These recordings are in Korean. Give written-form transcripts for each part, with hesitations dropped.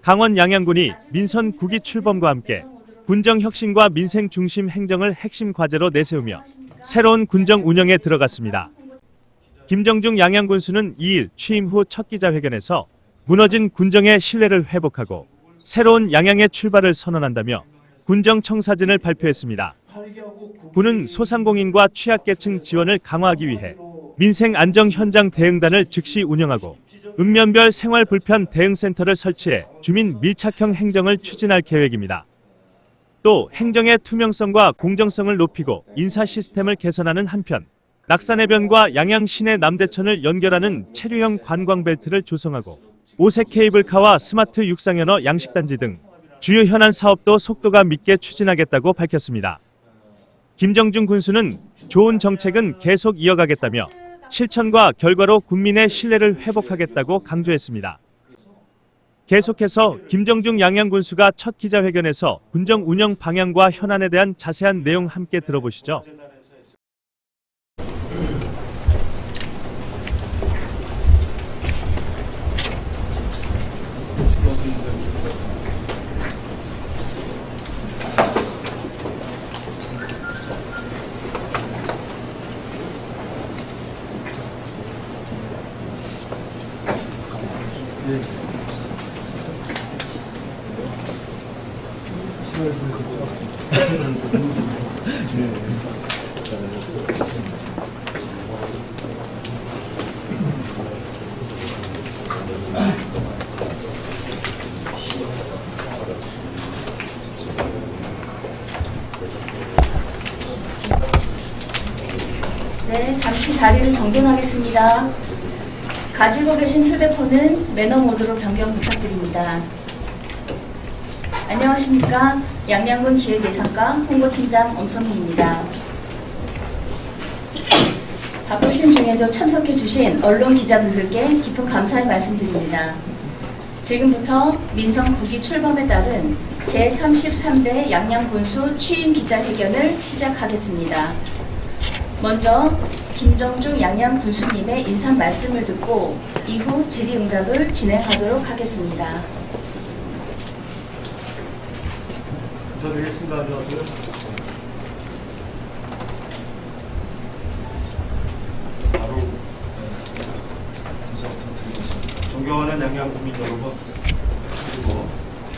강원 양양군이 민선 9기 출범과 함께 군정 혁신과 민생 중심 행정을 핵심 과제로 내세우며 새로운 군정 운영에 들어갔습니다. 김정중 양양군수는 2일 취임 후 첫 기자회견에서 무너진 군정의 신뢰를 회복하고 새로운 양양의 출발을 선언한다며 군정 청사진을 발표했습니다. 군은 소상공인과 취약계층 지원을 강화하기 위해 민생 안정 현장 대응단을 즉시 운영하고 읍면별 생활 불편 대응센터를 설치해 주민 밀착형 행정을 추진할 계획입니다. 또 행정의 투명성과 공정성을 높이고 인사 시스템을 개선하는 한편 낙산해변과 양양 시내 남대천을 연결하는 체류형 관광벨트를 조성하고 오색 케이블카와 스마트 육상연어 양식단지 등 주요 현안 사업도 속도가 밌게 추진하겠다고 밝혔습니다. 김정중 군수는 좋은 정책은 계속 이어가겠다며 실천과 결과로 국민의 신뢰를 회복하겠다고 강조했습니다. 계속해서 김정중 양양군수가 첫 기자회견에서 군정 운영 방향과 현안에 대한 자세한 내용 함께 들어보시죠. 네, 잠시 자리를 정돈하겠습니다. 가지고 계신 휴대폰은 매너 모드로 변경 부탁드립니다. 안녕하십니까. 양양군 기획예산과 홍보팀장 엄선미입니다. 바쁘신 중에도 참석해 주신 언론 기자분들께 깊은 감사의 말씀드립니다. 지금부터 민선 9기 출범에 따른 제33대 양양군수 취임 기자회견을 시작하겠습니다. 먼저 김정중 양양군수님의 인사 말씀을 듣고 이후 질의응답을 진행하도록 하겠습니다. 인사드리겠습니다. 안녕하세요. 바로 인사 부탁드리겠습니다. 존경하는 양양군민 여러분, 그리고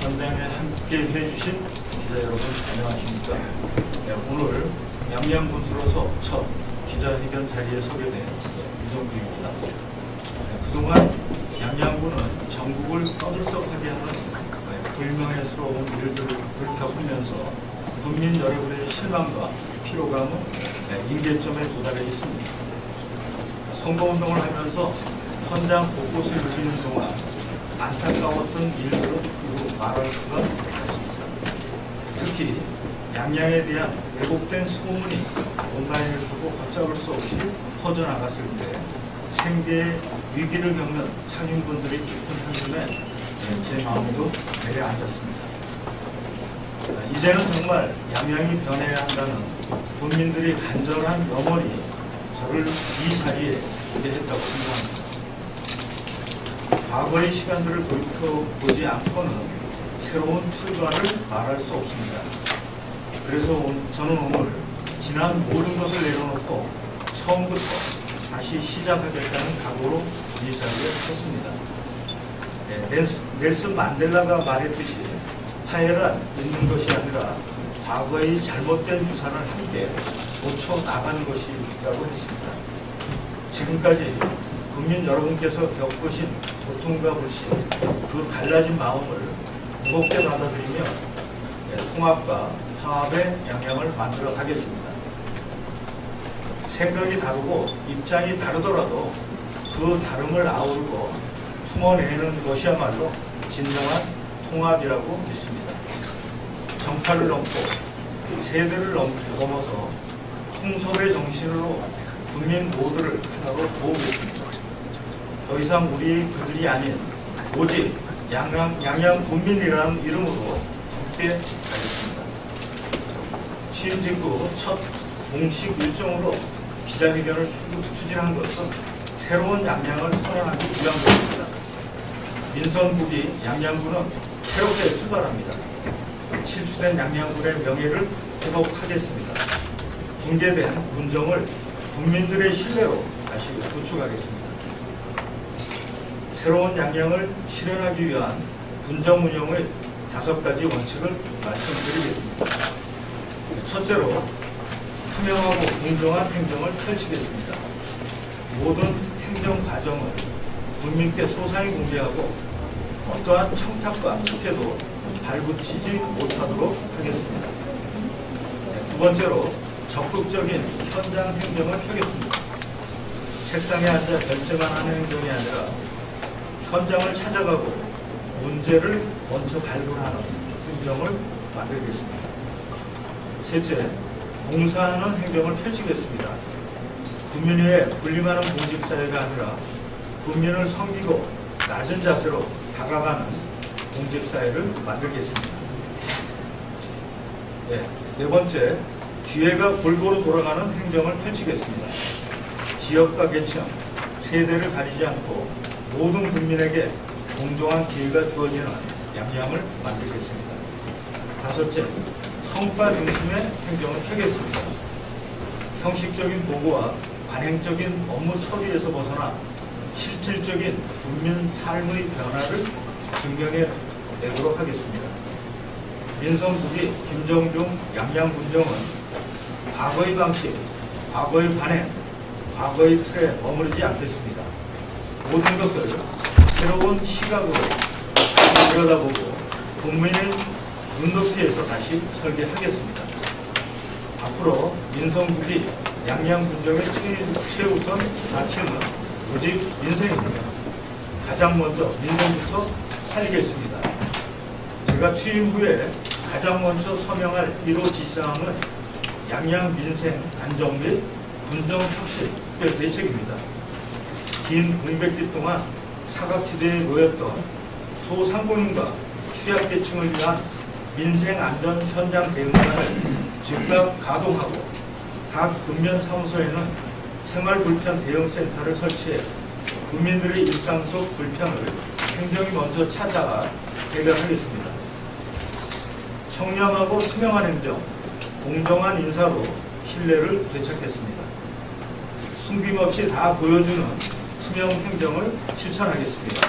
현장에 함께 해주신 기자 여러분, 안녕하십니까? 네, 오늘 양양군수로서 첫 기자회견 자리에 서게 된 김정중입니다. 그동안 양양군은 전국을 떠들썩하게 하는 불명예스러운 일들을 겪으면서 국민 여러분의 실망과 피로감은 임계점에 도달해 있습니다. 선거운동을 하면서 현장 곳곳을 누비는 동안 안타까웠던 일들은 이루 말할 수가 없습니다. 특히 양양에 대한 왜곡된 소문이 온라인을 보고 걷잡을 수 없이 퍼져나갔을 때 생계의 위기를 겪는 상인분들이 깊은 한숨에 제 마음도 내려앉았습니다. 이제는 정말 양양이 변해야 한다는 국민들이 간절한 염원이 저를 이 자리에 오게 했다고 생각합니다. 과거의 시간들을 돌이켜보지 않고는 새로운 출발을 말할 수 없습니다. 그래서 저는 오늘 지난 모든 것을 내려놓고 처음부터 다시 시작하겠다는 각오로 이 자리에 섰습니다. 넬슨 만델라가 말했듯이 타협은 있는 것이 아니라 과거의 잘못된 유산을 함께 고쳐 나가는 것이라고 했습니다. 지금까지 국민 여러분께서 겪으신 고통과 불신, 그 달라진 마음을 무겁게 받아들이며 통합과 화합의 양양을 만들어 가겠습니다. 생각이 다르고 입장이 다르더라도 그 다름을 아우르고 품어내는 것이야말로 진정한 통합이라고 믿습니다. 정파를 넘고 세대를 넘어서 통섭의 정신으로 국민 모두를 하나로 도우겠습니다. 더 이상 우리 그들이 아닌 오직 양양 군민이라는 이름으로 함께 가겠습니다. 취임 직후 첫 공식 일정으로 기자회견을 추진한 것은 새로운 양양을 선언하기 위한 것입니다. 민선 9기 양양군은 새롭게 출발합니다. 실추된 양양군의 명예를 회복하겠습니다. 붕괴된 군정을 국민들의 신뢰로 다시 구축하겠습니다. 새로운 양양을 실현하기 위한 군정 운영의 5가지 원칙을 말씀드리겠습니다. 첫째로, 투명하고 공정한 행정을 펼치겠습니다. 모든 행정 과정을 국민께 소상히 공개하고 어떠한 청탁과 특혜도 발붙이지 못하도록 하겠습니다. 두 번째로, 적극적인 현장 행정을 펴겠습니다. 책상에 앉아 결제만 하는 행정이 아니라 현장을 찾아가고 문제를 먼저 발굴하는 행정을 만들겠습니다. 셋째, 봉사하는 행정을 펼치겠습니다. 국민 위에 군림하는 공직사회가 아니라 국민을 섬기고 낮은 자세로 다가가는 공직사회를 만들겠습니다. 네 번째, 기회가 골고루 돌아가는 행정을 펼치겠습니다. 지역과 계층, 세대를 가리지 않고 모든 국민에게 공정한 기회가 주어지는 양양을 만들겠습니다. 다섯째, 성과 중심의 행정을 펴겠습니다. 형식적인 보고와 관행적인 업무 처리에서 벗어나 실질적인 국민 삶의 변화를 증명해 내도록 하겠습니다. 민선국이 김정중 양양군정은 과거의 방식, 과거의 관행, 과거의 틀에 머무르지 않겠습니다. 모든 것을 새로운 시각으로 들여다보고 국민의 눈높이에서 다시 설계하겠습니다. 앞으로 민선국이 양양군정의 최우선 가치는 오직 민생입니다. 가장 먼저 민생부터 살리겠습니다. 제가 취임 후에 가장 먼저 서명할 1호 지시사항은 양양 민생 안정 및 군정 혁신 특별 대책입니다. 긴 공백기 동안 사각지대에 놓였던 소상공인과 취약계층을 위한 민생 안전 현장 대응단을 즉각 가동하고 각 읍면 사무소에는 생활불편 대응센터를 설치해 국민들의 일상 속 불편을 행정이 먼저 찾아가 해결하겠습니다. 청렴하고 투명한 행정, 공정한 인사로 신뢰를 되찾겠습니다. 숨김없이 다 보여주는 투명 행정을 실천하겠습니다.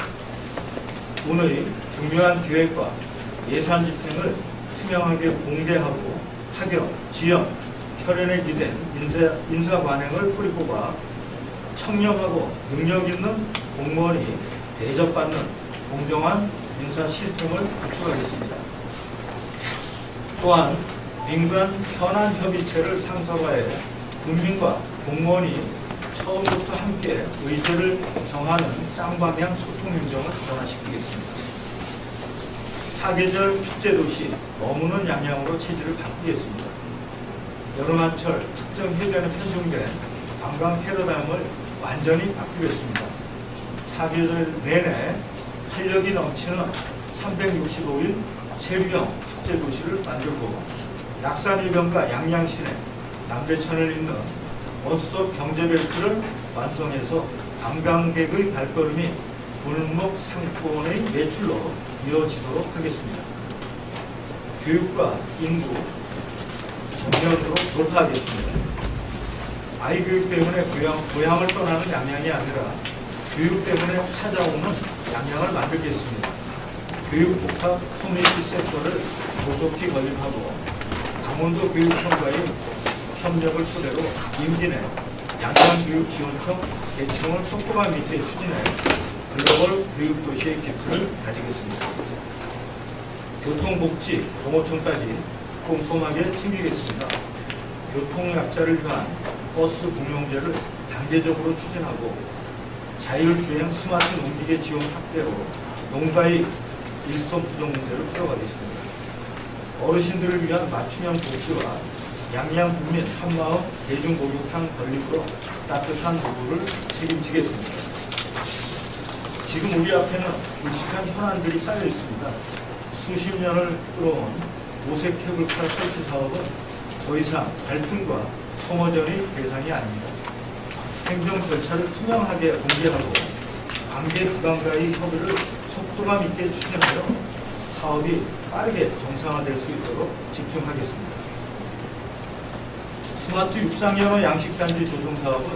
군의 중요한 계획과 예산 집행을 투명하게 공개하고 사격, 지연, 혈연에 기댄 인사 관행을 뿌리뽑아 청렴하고 능력 있는 공무원이 대접받는 공정한 인사 시스템을 구축하겠습니다. 또한 민간 현안 협의체를 상설화해 국민과 공무원이 처음부터 함께 의제를 정하는 쌍방향 소통 행정을 변화시키겠습니다. 사계절 축제도시 머무는 양양으로 체질을 바꾸겠습니다. 여름한철 특정 해변에 편중된 관광 패러다임을 완전히 바꾸겠습니다. 사계절 내내 활력이 넘치는 365일 세류형 축제도시를 만들고 낙산해변과 양양시내, 남대천을 잇는 원스톱 경제벨트를 완성해서 관광객의 발걸음이 골목 상권의 매출로 이어지도록 하겠습니다. 교육과 인구 정면으로 돌파하겠습니다. 아이 교육 때문에 고향을 떠나는 양양이 아니라 교육 때문에 찾아오는 양양을 만들겠습니다. 교육복합 커뮤니티 센터를 조속히 건립하고 강원도 교육청과의 협력을 토대로 임기 내 양양교육지원청 개청을 속도감 있게 추진해 글로벌 교육도시의 기틀을 다지겠습니다. 교통복지, 농어촌까지 꼼꼼하게 챙기겠습니다. 교통약자를 위한 버스 공용제를 단계적으로 추진하고 자율주행 스마트 농기계 지원 확대로 농가의 일손 부족 문제를 풀어가겠습니다. 어르신들을 위한 맞춤형 복지와 양양 국민 한마음 대중목욕탕 건립으로 따뜻한 노후를 책임지겠습니다. 지금 우리 앞에는 굵직한 현안들이 쌓여 있습니다. 수십 년을 끌어온 오색 케이블카 설치 사업은 더 이상 갈등과 소모전의 대상이 아닙니다. 행정 절차를 투명하게 공개하고 관계 기관과의 협의를 속도감 있게 추진하여 사업이 빠르게 정상화될 수 있도록 집중하겠습니다. 스마트 육상연어 양식단지 조성 사업은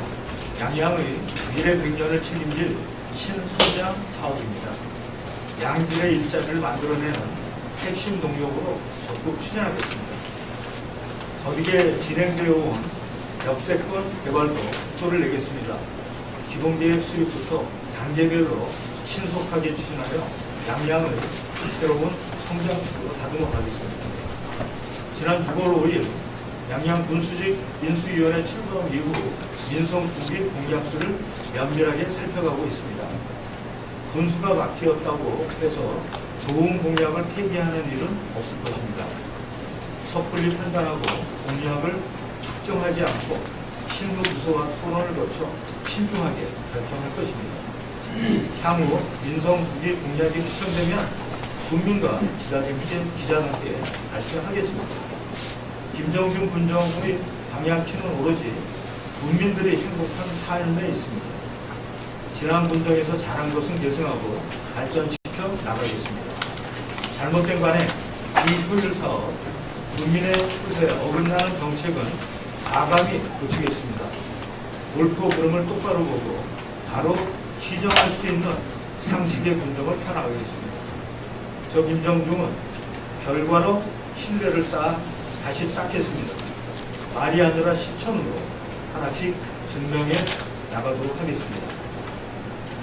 양양의 미래 100년을 책임질 신성장 사업입니다. 양질의 일자리를 만들어내는 핵심 동력으로 적극 추진하겠습니다. 더디게 진행되어 온 역세권 개발도 속도를 내겠습니다. 기본계획 수립부터 단계별로 신속하게 추진하여 양양의 새로운 성장축으로 다듬어 가겠습니다. 지난 6월 5일 양양 군수직 인수위원회 출범 이후 민성 9기 공약들을 면밀하게 살펴가고 있습니다. 군수가 바뀌었다고 해서 좋은 공약을 폐기하는 일은 없을 것입니다. 섣불리 판단하고 공약을 확정하지 않고 실무 부서와 토론을 거쳐 신중하게 결정할 것입니다. 향후 민성 9기 공약이 확정되면 국민과 기자들께 발표하겠습니다. 김정중 군정의 방향키는 오로지 국민들의 행복한 삶에 있습니다. 지난 군정에서 잘한 것은 계승하고 발전시켜 나가겠습니다. 잘못된 관행, 비효율 사업, 국민의 뜻에 어긋나는 정책은 과감히 고치겠습니다. 옳고 그름을 똑바로 보고 바로 시정할 수 있는 상식의 군정을 펴나가겠습니다. 저 김정중은 결과로 신뢰를 쌓아 다시 쌓겠습니다. 말이 아니라 실천으로 하나씩 증명해 나가도록 하겠습니다.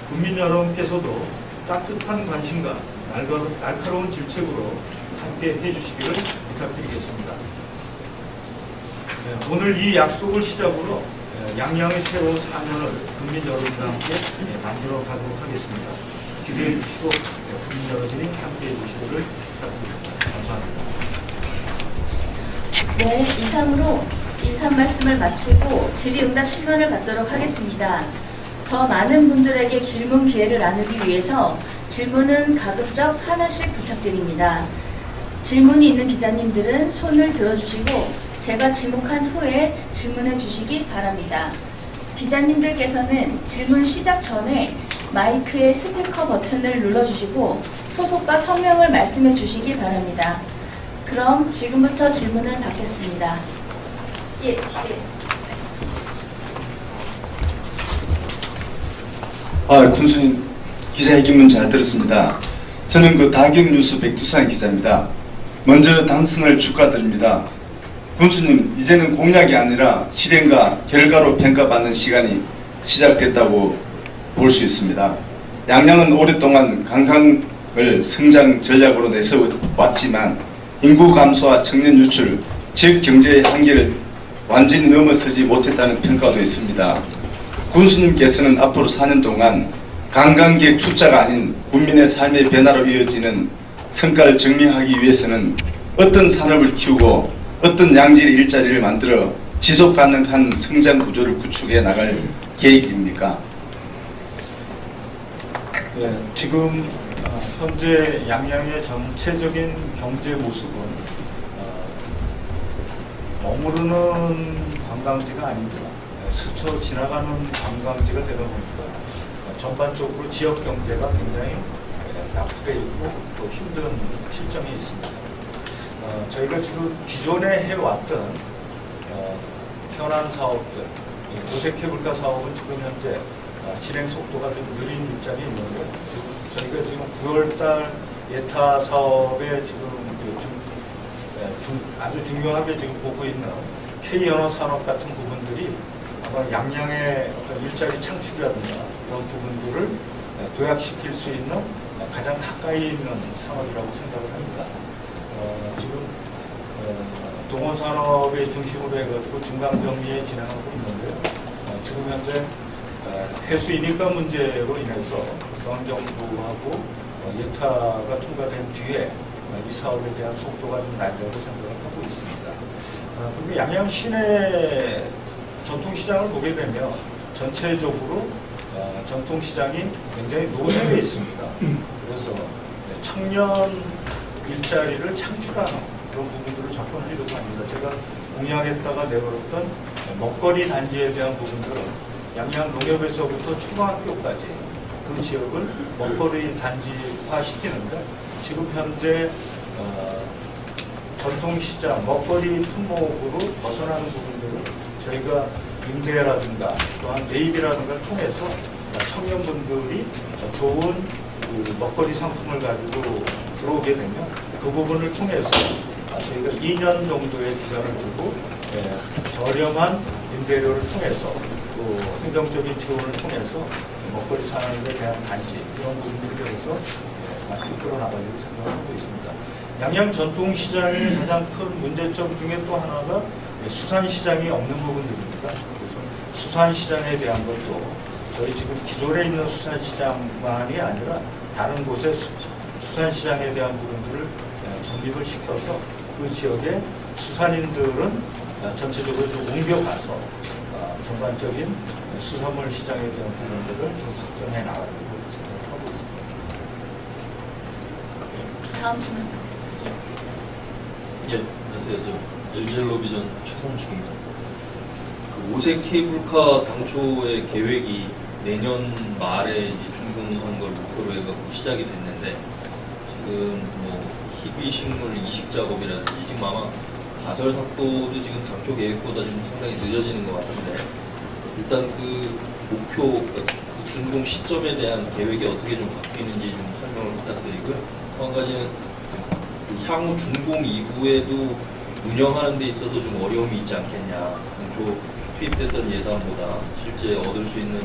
국민 여러분께서도 따뜻한 관심과 날카로운 질책으로 함께 해주시기를 부탁드리겠습니다. 오늘 이 약속을 시작으로 양양의 새로운 4년을 국민 여러분과 함께 만들어 가도록 하겠습니다. 기대해 주시고 국민 여러분이 함께 해주시기를 부탁드립니다. 감사합니다. 네, 이상으로 인사 말씀을 마치고 질의응답 시간을 갖도록 하겠습니다. 더 많은 분들에게 질문 기회를 나누기 위해서 질문은 가급적 하나씩 부탁드립니다. 질문이 있는 기자님들은 손을 들어주시고 제가 지목한 후에 질문해 주시기 바랍니다. 기자님들께서는 질문 시작 전에 마이크의 스피커 버튼을 눌러주시고 소속과 성명을 말씀해 주시기 바랍니다. 그럼 지금부터 질문을 받겠습니다. 예, 뒤에 군수님 기자회견문 잘 들었습니다. 저는 그 다경뉴스 백두산 기자입니다. 먼저 당선을 축하드립니다. 군수님, 이제는 공약이 아니라 실행과 결과로 평가받는 시간이 시작됐다고 볼 수 있습니다. 양양은 오랫동안 관광을 성장 전략으로 내세워왔지만 인구 감소와 청년 유출, 지역 경제의 한계를 완전히 넘어서지 못했다는 평가도 있습니다. 군수님께서는 앞으로 4년 동안 관광객 숫자가 아닌 국민의 삶의 변화로 이어지는 성과를 증명하기 위해서는 어떤 산업을 키우고 어떤 양질의 일자리를 만들어 지속 가능한 성장 구조를 구축해 나갈 계획입니까? 네, 지금 현재 양양의 전체적인 경제 모습은 머무르는 관광지가 아닙니다. 스쳐 지나가는 관광지가 되다 보니까 전반적으로 지역 경제가 굉장히 낙후돼 있고 또 힘든 실정이 있습니다. 저희가 지금 기존에 해왔던 현안 사업들, 도색해볼까 사업은 지금 현재 진행 속도가 좀 느린 입장이 있는데 저희가 지금 9월달 예타 사업에 지금 아주 중요하게 지금 보고 있는 K연어 산업 같은 부분들이 아마 양양의 어떤 일자리 창출이라든가 그런 부분들을 도약시킬 수 있는 가장 가까이 있는 산업이라고 생각을 합니다. 지금 동원산업의 중심으로 해가지고 중간정리에 진행하고 있는데요. 지금 현재 해수 인입가 문제로 인해서 중앙정부하고 예타가 통과된 뒤에 이 사업에 대한 속도가 좀 낮다고 생각을 하고 있습니다. 그리고 양양 시내 전통시장을 보게 되면 전체적으로 전통시장이 굉장히 노쇠해 있습니다. 그래서 청년 일자리를 창출하는 그런 부분들을 접근하려고 합니다. 제가 공약했다가 내걸었던 먹거리 단지에 대한 부분들은 양양 농협에서부터 초등학교까지 그 지역을 먹거리 단지화 시키는데 지금 현재 전통시장, 먹거리 품목으로 벗어나는 부분들을 저희가 임대라든가 또한 매입이라든가 통해서 청년분들이 좋은 그 먹거리 상품을 가지고 들어오게 되면 그 부분을 통해서 저희가 2년 정도의 기간을 두고 저렴한 임대료를 통해서 또 행정적인 지원을 통해서 먹거리 산업에 대한 단지 이런 부분들에 대해서 많이 이끌어 나가려고 생각하고 있습니다. 양양 전통시장의 가장 큰 문제점 중에 또 하나가 수산시장이 없는 부분들입니다. 그래서 수산시장에 대한 것도 저희 지금 기존에 있는 수산시장만이 아니라 다른 곳의 수산시장에 대한 부분들을 정립을 시켜서 그 지역의 수산인들은 전체적으로 좀 옮겨가서 전반적인 수산물 시장에 대한 부분들을 좀 확정해 나가려고 생각하고 있습니다. 네, 다음 질문 받겠습니다. 예, 안녕하세요. 저 LG엘로비전 최성식입니다. 그 오색 케이블카 당초의 계획이 내년 말에 이제 준공한 걸 목표로 해서 시작이 됐는데 지금 뭐 희귀식물 이식 작업이라든지 지금 아마 가설 삭도도 지금 당초 계획보다 좀 상당히 늦어지는 것 같은데 일단 그 목표, 그 준공 시점에 대한 계획이 어떻게 좀 바뀌는지 좀 설명을 부탁드리고요. 또 한 가지는 그 향후 준공 이후에도 운영하는 데 있어서 좀 어려움이 있지 않겠냐. 당초 투입됐던 예산보다 실제 얻을 수 있는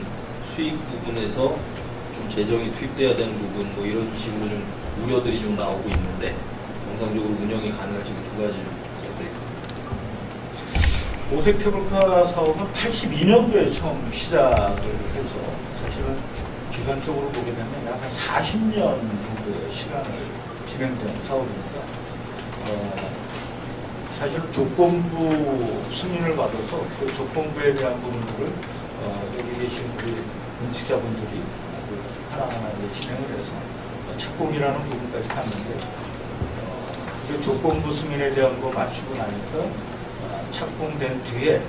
수익 부분에서 좀 재정이 투입돼야 되는 부분 뭐 이런 식으로 좀 우려들이 좀 나오고 있는데 정상적으로 운영이 가능할지 두 가지 좀 부탁드립니다. 오색 케이블카 사업은 82년도에 처음 시작을 해서 사실은 기간적으로 보게 되면 약 한 40년 정도의 시간을 진행된 사업입니다. 사실은 조건부 승인을 받아서 그 조건부에 대한 부분들을 여기 계신 우리 공직자분들이 하나하나 진행을 해서 착공이라는 부분까지 갔는데 그 조건부 승인에 대한 거 맞추고 나니까 착공된 뒤에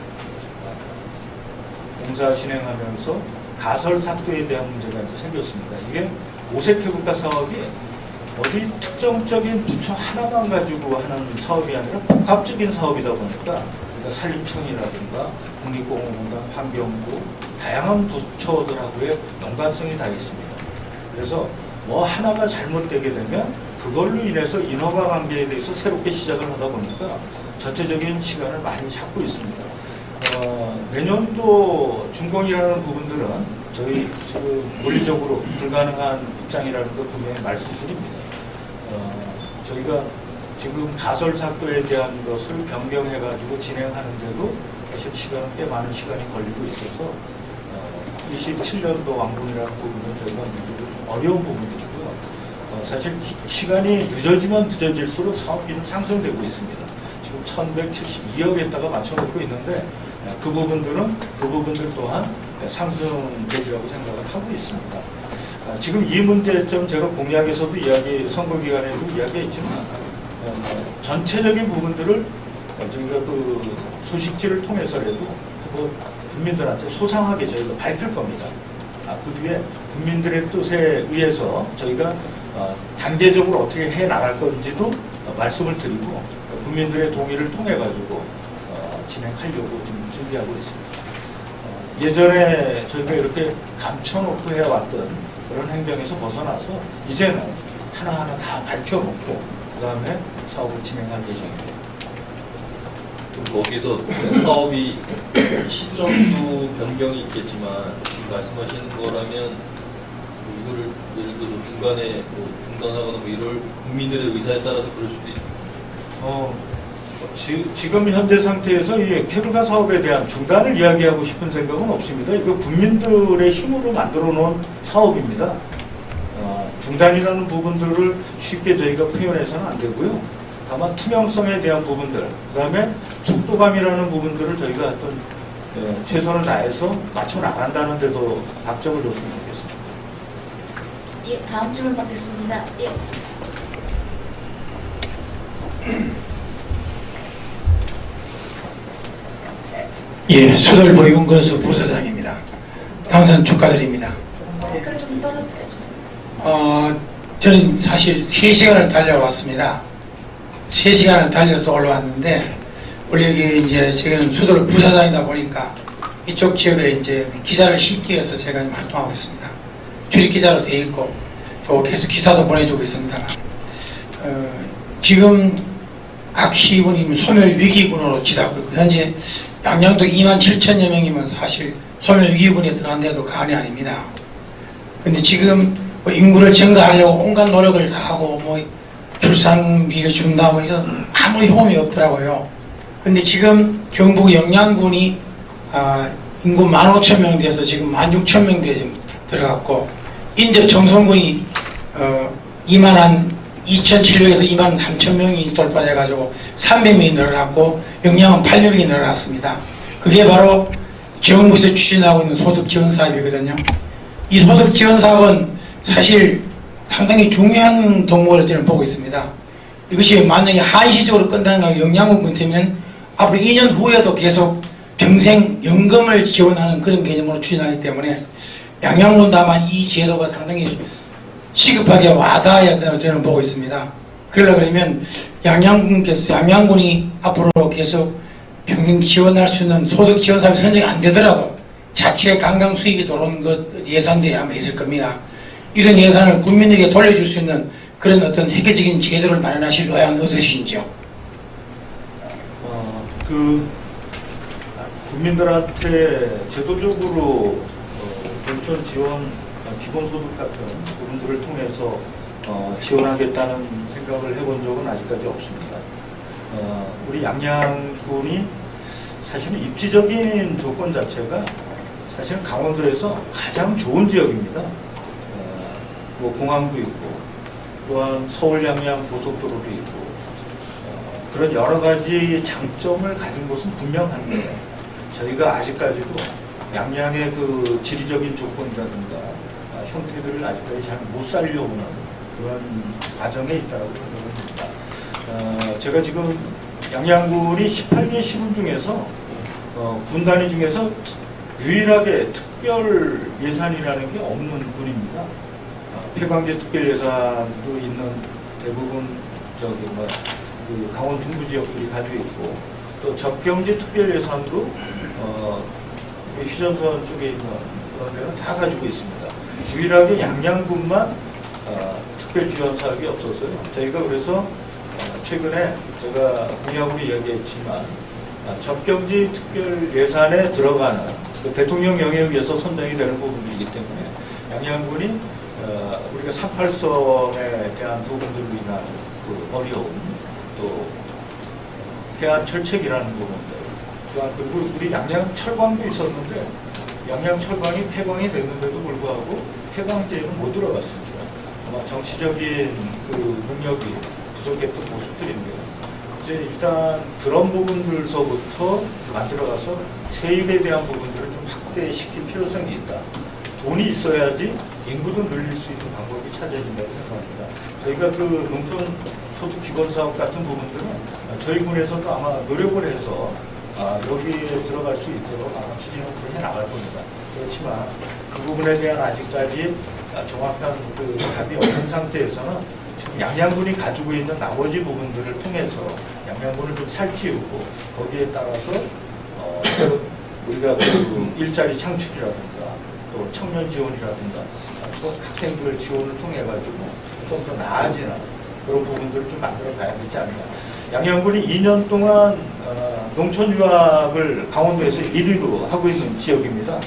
공사 진행하면서 가설 삭도에 대한 문제가 이제 생겼습니다. 이게 오색 케이블카 사업이 어디 특정적인 부처 하나만 가지고 하는 사업이 아니라 복합적인 사업이다 보니까 그러니까 산림청이라든가 국립공원공단, 환경부 다양한 부처들하고의 연관성이 다 있습니다. 그래서 뭐 하나가 잘못되게 되면 그걸로 인해서 인허가 관계에 대해서 새롭게 시작을 하다 보니까 전체적인 시간을 많이 잡고 있습니다. 내년도 준공이라는 부분들은 저희 지금 물리적으로 불가능한 입장이라는 걸 분명히 말씀드립니다. 저희가 지금 가설 삭도에 대한 것을 변경해가지고 진행하는데도 사실 시간은 꽤 많은 시간이 걸리고 있어서 27년도 완공이라는 부분은 저희가 문제로 좀 어려운 부분들이고요. 사실 시간이 늦어지면 늦어질수록 사업비는 상승되고 있습니다. 지금 1172억에다가 맞춰놓고 있는데 그 부분들 또한 상승되리라고 생각을 하고 있습니다. 지금 이 문제점 제가 공약에서도 선거 기간에도 이야기했지만 전체적인 부분들을 저희가 그 소식지를 통해서라도 국민들한테 소상하게 저희가 밝힐 겁니다. 그 뒤에 국민들의 뜻에 의해서 저희가 단계적으로 어떻게 해 나갈 건지도 말씀을 드리고 국민들의 동의를 통해 가지고 진행하려고 지금 준비하고 있습니다. 예전에 저희가 이렇게 감춰놓고 해왔던 그런 행정에서 벗어나서 이제는 하나하나 다 밝혀놓고 그 다음에 사업을 진행할 예정입니다. 거기서 사업이 시점도 변경이 있겠지만 지금 말씀하시는 거라면 이거를 예를 들어서 중간에 중단하거나 이럴 국민들의 의사에 따라서 그럴 수도 있습니다. 지금 현재 상태에서 이 케이블카 사업에 대한 중단을 이야기하고 싶은 생각은 없습니다. 이거 국민들의 힘으로 만들어 놓은 사업입니다. 중단이라는 부분들을 쉽게 저희가 표현해서는 안 되고요. 다만 투명성에 대한 부분들, 그 다음에 속도감이라는 부분들을 저희가 어떤 최선을 다해서 맞춰 나간다는 데도 박점을 줬으면 좋겠습니다. 예, 다음 질문 받겠습니다. 예. 예, 수돌보 윤건수 부사장입니다. 당선 축하드립니다. 마이크를 좀 떨어뜨려 주세요. 저는 사실 3시간을 달려왔습니다. 3시간을 달려서 올라왔는데, 원래 이게 이제 저는 수도를 부사장이다 보니까 이쪽 지역에 이제 기사를 실기 위해서 제가 활동하고 있습니다. 출입 기자로 돼 있고, 또 계속 기사도 보내주고 있습니다만, 지금 각 시군이 소멸 위기군으로 지다고 있고, 현재 양양도 27,000여 명이면 사실 소멸 위기군에 들어간데도 과언이 아닙니다. 근데 지금 뭐 인구를 증가하려고 온갖 노력을 다 하고 뭐 출산비를 준다 뭐 이런 아무 효험이 없더라고요. 근데 지금 경북 영양군이 인구 15,000명 돼서 지금 16,000명 돼 지금 들어갔고, 인접 정성군이 22,700에서 23,000명이 돌파돼 가지고 300명이 늘어났고, 영양은 800명이 늘어났습니다. 그게 바로 정부에서 추진하고 있는 소득 지원 사업이거든요. 이 소득 지원 사업은 사실 상당히 중요한 덕목으로 저는 보고 있습니다. 이것이 만약에 한시적으로 끝나는 영양군 같으면 앞으로 2년 후에도 계속 평생 연금을 지원하는 그런 개념으로 추진하기 때문에 양양군도 아마 이 제도가 상당히 시급하게 와닿아야 된다고 저는 보고 있습니다. 그러려면 양양군이 앞으로 계속 평생 지원할 수 있는 소득 지원 사업이 선정이 안 되더라도 자치의 관광 수입이 들어오는 것 예산들이 아마 있을 겁니다. 이런 예산을 국민에게 돌려줄 수 있는 그런 어떤 획기적인 제도를 마련하실 의향은 어떠신지요? 국민들한테 제도적으로 농촌 지원, 기본소득 같은 부분들을 통해서 지원하겠다는 생각을 해본 적은 아직까지 없습니다. 우리 양양군이 사실은 입지적인 조건 자체가 사실은 강원도에서 가장 좋은 지역입니다. 뭐 공항도 있고, 또한 서울 양양 고속도로도 있고, 그런 여러 가지 장점을 가진 곳은 분명한데, 저희가 아직까지도 양양의 그 지리적인 조건이라든가 형태들을 아직까지 잘 못 살려고 하는 그런 과정에 있다고 생각합니다. 제가 지금 양양군이 18개 시군 중에서 군 단위 중에서 유일하게 특별 예산이라는 게 없는 군입니다. 폐광제 특별 예산도 있는 대부분 그 강원 중부 지역들이 가지고 있고, 또 적경지 특별 예산도 휴전선 쪽에 있는 그런 데는 다 가지고 있습니다. 유일하게 양양군만 특별 지원 사업이 없어서요. 저희가 그래서 최근에 제가 공약으로 이야기했지만 적경지 특별 예산에 들어가는 그 대통령 영역에서 선정이 되는 부분이기 때문에 양양군이 우리가 38선에 대한 부분들로 인한 그 어려움, 또 해안 철책이라는 부분들, 또한 그리고 우리 양양 철광도 있었는데 양양 철광이 폐광이 됐는데도 불구하고 폐광제에는 못 들어갔습니다. 아마 정치적인 그 능력이 부족했던 모습들인데요. 이제 일단 그런 부분들서부터 만들어가서 세입에 대한 부분들을 좀 확대시킬 필요성이 있다. 돈이 있어야지 인구도 늘릴 수 있는 방법이 찾아진다고 생각합니다. 저희가 그 농촌 소득 기본 사업 같은 부분들은 저희 군에서도 아마 노력을 해서 여기에 들어갈 수 있도록 아마 추진을 해 나갈 겁니다. 그렇지만 그 부분에 대한 아직까지 정확한 그 답이 없는 상태에서는 지금 양양군이 가지고 있는 나머지 부분들을 통해서 양양군을 좀 살찌우고 거기에 따라서 새로 우리가 그 일자리 창출이라든가 또 청년 지원이라든가 또 학생들 지원을 통해 가지고 좀 더 나아지는 그런 부분들을 좀 만들어 가야 되지 않나. 양양군이 2년 동안 농촌 유학을 강원도에서 1위로 하고 있는 지역입니다.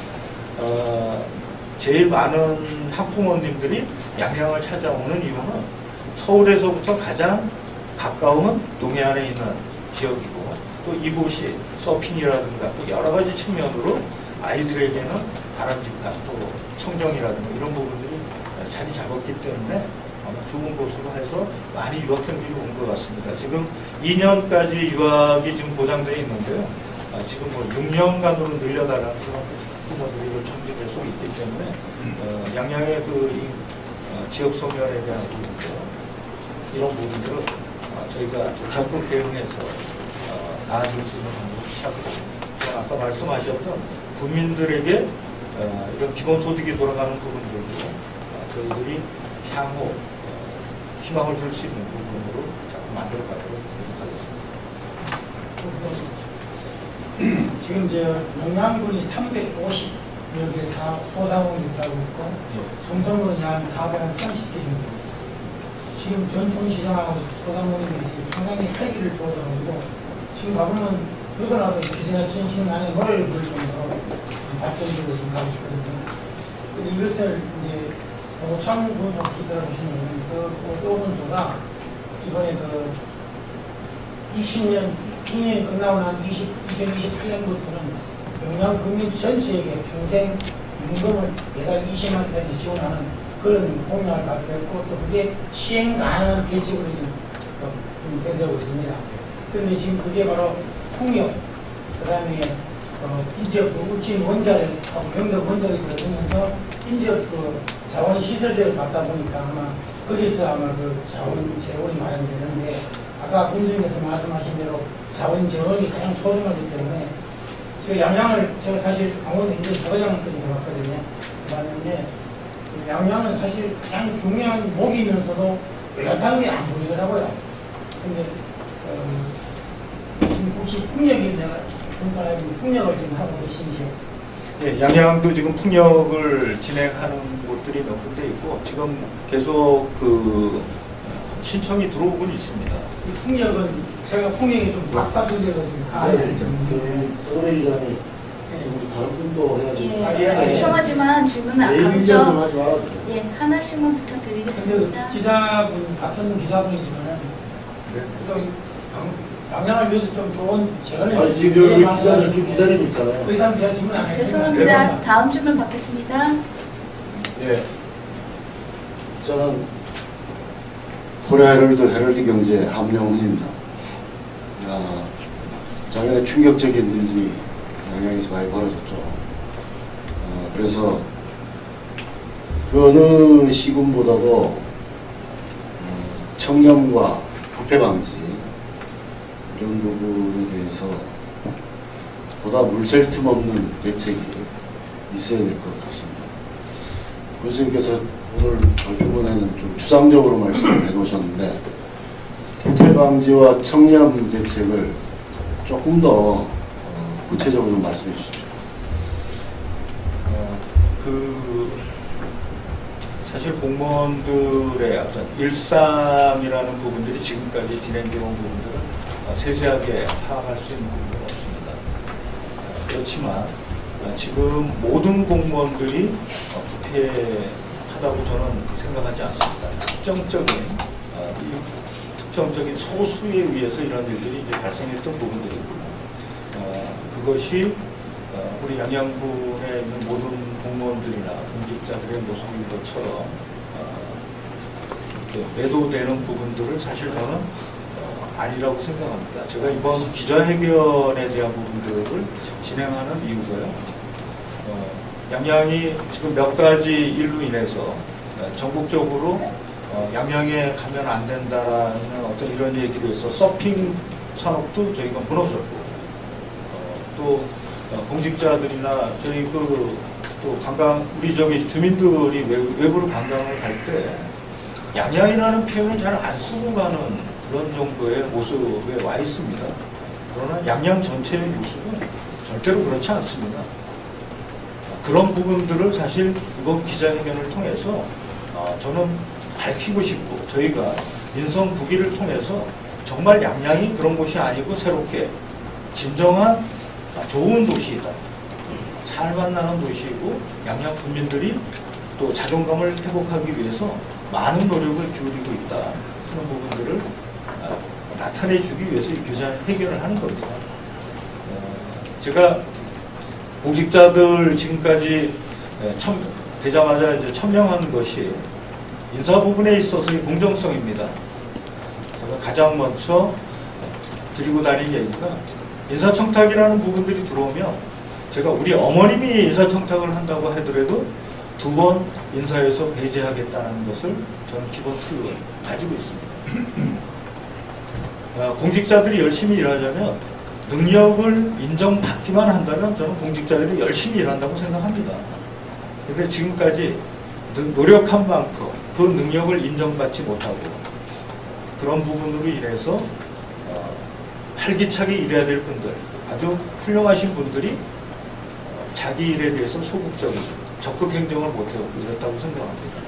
제일 많은 학부모님들이 양양을 찾아오는 이유는 서울에서부터 가장 가까운 동해안에 있는 지역이고, 또 이곳이 서핑이라든가 또 여러 가지 측면으로 아이들에게는 바람직한 또 청정이라든가 이런 부분들이 자리 잡았기 때문에 아마 좋은 곳으로 해서 많이 유학생들이 온 것 같습니다. 지금 2년까지 유학이 지금 보장되어 있는데요. 지금 뭐 6년간으로 늘려달라는 그런 부모들이 요청이 계속 있기 때문에 양양의 그 지역 소멸에 대한 부분들, 이런 부분들을 저희가 좀 적극 대응해서 나아질 수 있는 방법을 찾고 있습니다. 아까 말씀하셨던 국민들에게 이런 기본소득이 돌아가는 부분들도 저희들이 향후 희망을 줄 수 있는 부분으로 자꾸 만들어가도록 노력하겠습니다. 지금 영양군이 350 여기 소상공인 있다고 있고 중성군이 한 430개 정도. 지금 전통시장하고 소상공인들이 지금 상당히 활기를 보여가지고 지금 가보면 누구나도 기존의 진신 안에 노래를 부를 정도로 발전적으로 좀 가고 있거든요. 근데 이것을 이제 오창 군소 기대를 보시면 그 오군소가 이번에 2년이 끝나고 난 2028년부터는 영양금융 전체에게 평생 임금을 매달 20만 원까지 지원하는 그런 공약을 발표했고 또 그게 시행 가능한 계획으로 되고 있습니다. 그런데 지금 그게 바로 풍력, 그 다음에 인적 울진 원자력하고 경력 원자력이 들어오면서 인적 자원시설들을 받다 보니까 아마 거기서 아마 그 자원 재원이 마련되는데 아까 군수님께서 말씀하신 대로 자원 재원이 가장 소중하기 때문에 양양을 제가 사실 강원도 인제 소장까지 해봤거든요. 해봤는데 양양은 사실 가장 중요한 목이면서도 뚜렷한 게 안 보이더라고요. 근데 지금 혹시 풍력이 내가 풍력을 지금 하고 계신지요? 예, 양양도 지금 풍력을 진행하는 곳들이 몇 군데 있고 지금 계속 그 신청이 들어오고 있습니다. 이 풍력은 제가 풍력이 좀 박사들려가지고 가야 좀 서울의 기관이 우리 다른 분도 해야 예, 예. 죄송하지만 질문은 아까부터 하나씩만 근데 부탁드리겠습니다. 기자분 같은 기자분이지만은 또 양양을 위해서 좀 좋은 제언을 아니 지금 여기 기자님 기다리고 있잖아요. 그 사람 제가 질문 안 했어요. 죄송합니다. 다음 질문 받겠습니다. 예. 저는 코리아 헤럴드 경제 함영훈입니다. 작년에 충격적인 일들이 양양에서 많이 벌어졌죠. 그래서 그 어느 시군보다도 청렴과 부패 방지 이런 부분에 대해서 보다 물샐 틈 없는 대책이 있어야 될 것 같습니다. 교수님께서 오늘 발표문에는 좀 추상적으로 말씀을 해놓으셨는데 부패 방지와 청렴 대책을 조금 더 구체적으로 좀 말씀해 주시죠. 사실 공무원들의 어떤 일상이라는 부분들이 지금까지 진행되어 온 부분들은 세세하게 파악할 수 있는 부분은 없습니다. 그렇지만 지금 모든 공무원들이 부패하다고 저는 생각하지 않습니다. 특정적인 소수에 의해서 이런 일들이 이제 발생했던 부분들이고 그것이 우리 양양군에 있는 모든 공무원들이나 공직자들의 모습인 것처럼 이렇게 매도되는 부분들을 사실 저는 아니라고 생각합니다. 제가 이번 기자회견에 대한 부분들을 진행하는 이유가요. 양양이 지금 몇 가지 일로 인해서 전국적으로 양양에 가면 안 된다라는 어떤 이런 얘기로 해서 서핑 산업도 저희가 무너졌고 또 공직자들이나 저희 또 관광 우리 주민들이 외부로 관광을 갈 때 양양이라는 표현을 잘 안 쓰고 가는 그런 정도의 모습에 와 있습니다. 그러나 양양 전체의 모습은 절대로 그렇지 않습니다. 그런 부분들을 사실 이번 기자회견을 통해서 저는 밝히고 싶고 저희가 인선 국의를 통해서 정말 양양이 그런 곳이 아니고 새롭게 진정한 좋은 도시이다. 살만나는 도시이고 양양 국민들이 또 자존감을 회복하기 위해서 많은 노력을 기울이고 있다. 그런 부분들을 나타내주기 위해서 이 기자회견을 하는 겁니다. 제가 공직자들 지금까지 되자마자 이제 천명한 것이 인사 부분에 있어서의 공정성입니다. 제가 가장 먼저 드리고 다닌 얘기가 인사청탁이라는 부분들이 들어오면 제가 우리 어머님이 인사청탁을 한다고 하더라도 2번 인사에서 배제하겠다는 것을 저는 기본 틀로 가지고 있습니다. 공직자들이 열심히 일하자면 능력을 인정받기만 한다면 저는 공직자들이 열심히 일한다고 생각합니다. 그런데 지금까지 노력한 만큼 그 능력을 인정받지 못하고 그런 부분으로 인해서 활기차게 일해야 될 분들, 아주 훌륭하신 분들이 자기 일에 대해서 소극적이고 적극 행정을 못해오고 이렇다고 생각합니다.